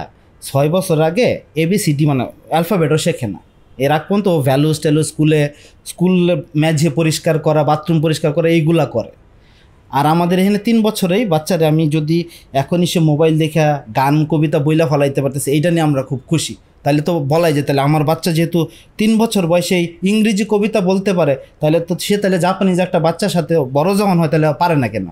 6 বছর আগে ABCD মানে অ্যালফাবেটও শেখে না। এর আগ পর্যন্ত ভ্যালুস ট্যালু স্কুল মেঝে পরিষ্কার করা, বাথরুম পরিষ্কার করা, এইগুলা করে। আর আমাদের এখানে 3 বছরেই বাচ্চারা, আমি যদি এখনই সে মোবাইল দেখা গান কবিতা বইলা ফলাইতে পারতেছে, এইটা নিয়ে আমরা খুব খুশি। তাহলে তো বলাই যে তাহলে আমার বাচ্চা যেহেতু 3 বছর বয়সেই ইংরেজি কবিতা বলতে পারে, তাহলে তো সে তাহলে জাপানিজ একটা বাচ্চার সাথে বড় যখন হয় তাহলে পারে না কেন?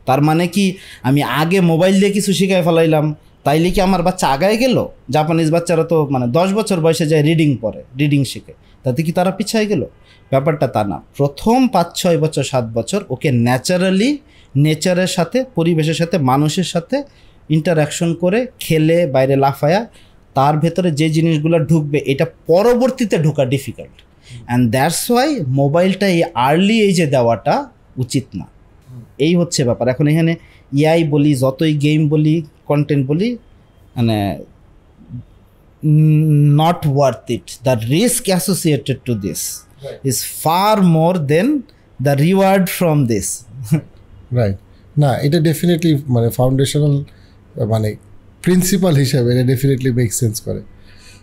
তার মানে কি আমি আগে মোবাইল দিয়ে কিছু শিখাই ফেলাইলাম, তাইলে কি আমার বাচ্চা আগায় গেল? জাপানিজ বাচ্চারা তো মানে 10 বছর বয়সে যায় রিডিং পড়ে, রিডিং শিখে, তাতে কি তারা পিছায় গেল? ব্যাপারটা তা না। প্রথম 5-6 বছর 7 বছর ওকে ন্যাচারালি নেচারের সাথে, পরিবেশের সাথে, মানুষের সাথে ইন্টারাকশন করে, খেলে, বাইরে লাফায়া, তার ভেতরে যে জিনিসগুলো ঢুকবে, এটা পরবর্তীতে ঢোকা ডিফিকাল্ট। অ্যান্ড দ্যাটস ওয়াই মোবাইলটা এই আর্লি এজে দেওয়াটা উচিত না। এই হচ্ছে ব্যাপার। এখন এখানে AI বলি, যতই গেম বলি, কন্টেন্ট বলি, মানে not worth it. The risk associated to this is far more than the reward from this. Right, না এটা ডেফিনেটলি মানে ফাউন্ডেশনাল মানে প্রিন্সিপাল হিসাবে এটা ডেফিনেটলি মেক সেন্স করে।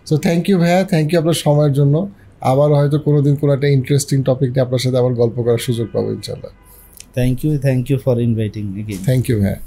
সো থ্যাংক ইউ ভাইয়া, থ্যাংক ইউ আপনার সময়ের জন্য। আবার হয়তো কোনো দিন কোনো একটা ইন্টারেস্টিং টপিক নিয়ে আপনার সাথে আবার গল্প করার সুযোগ পাবো ইনশাল্লাহ। Thank you for inviting me. Thank you ভাইয়া।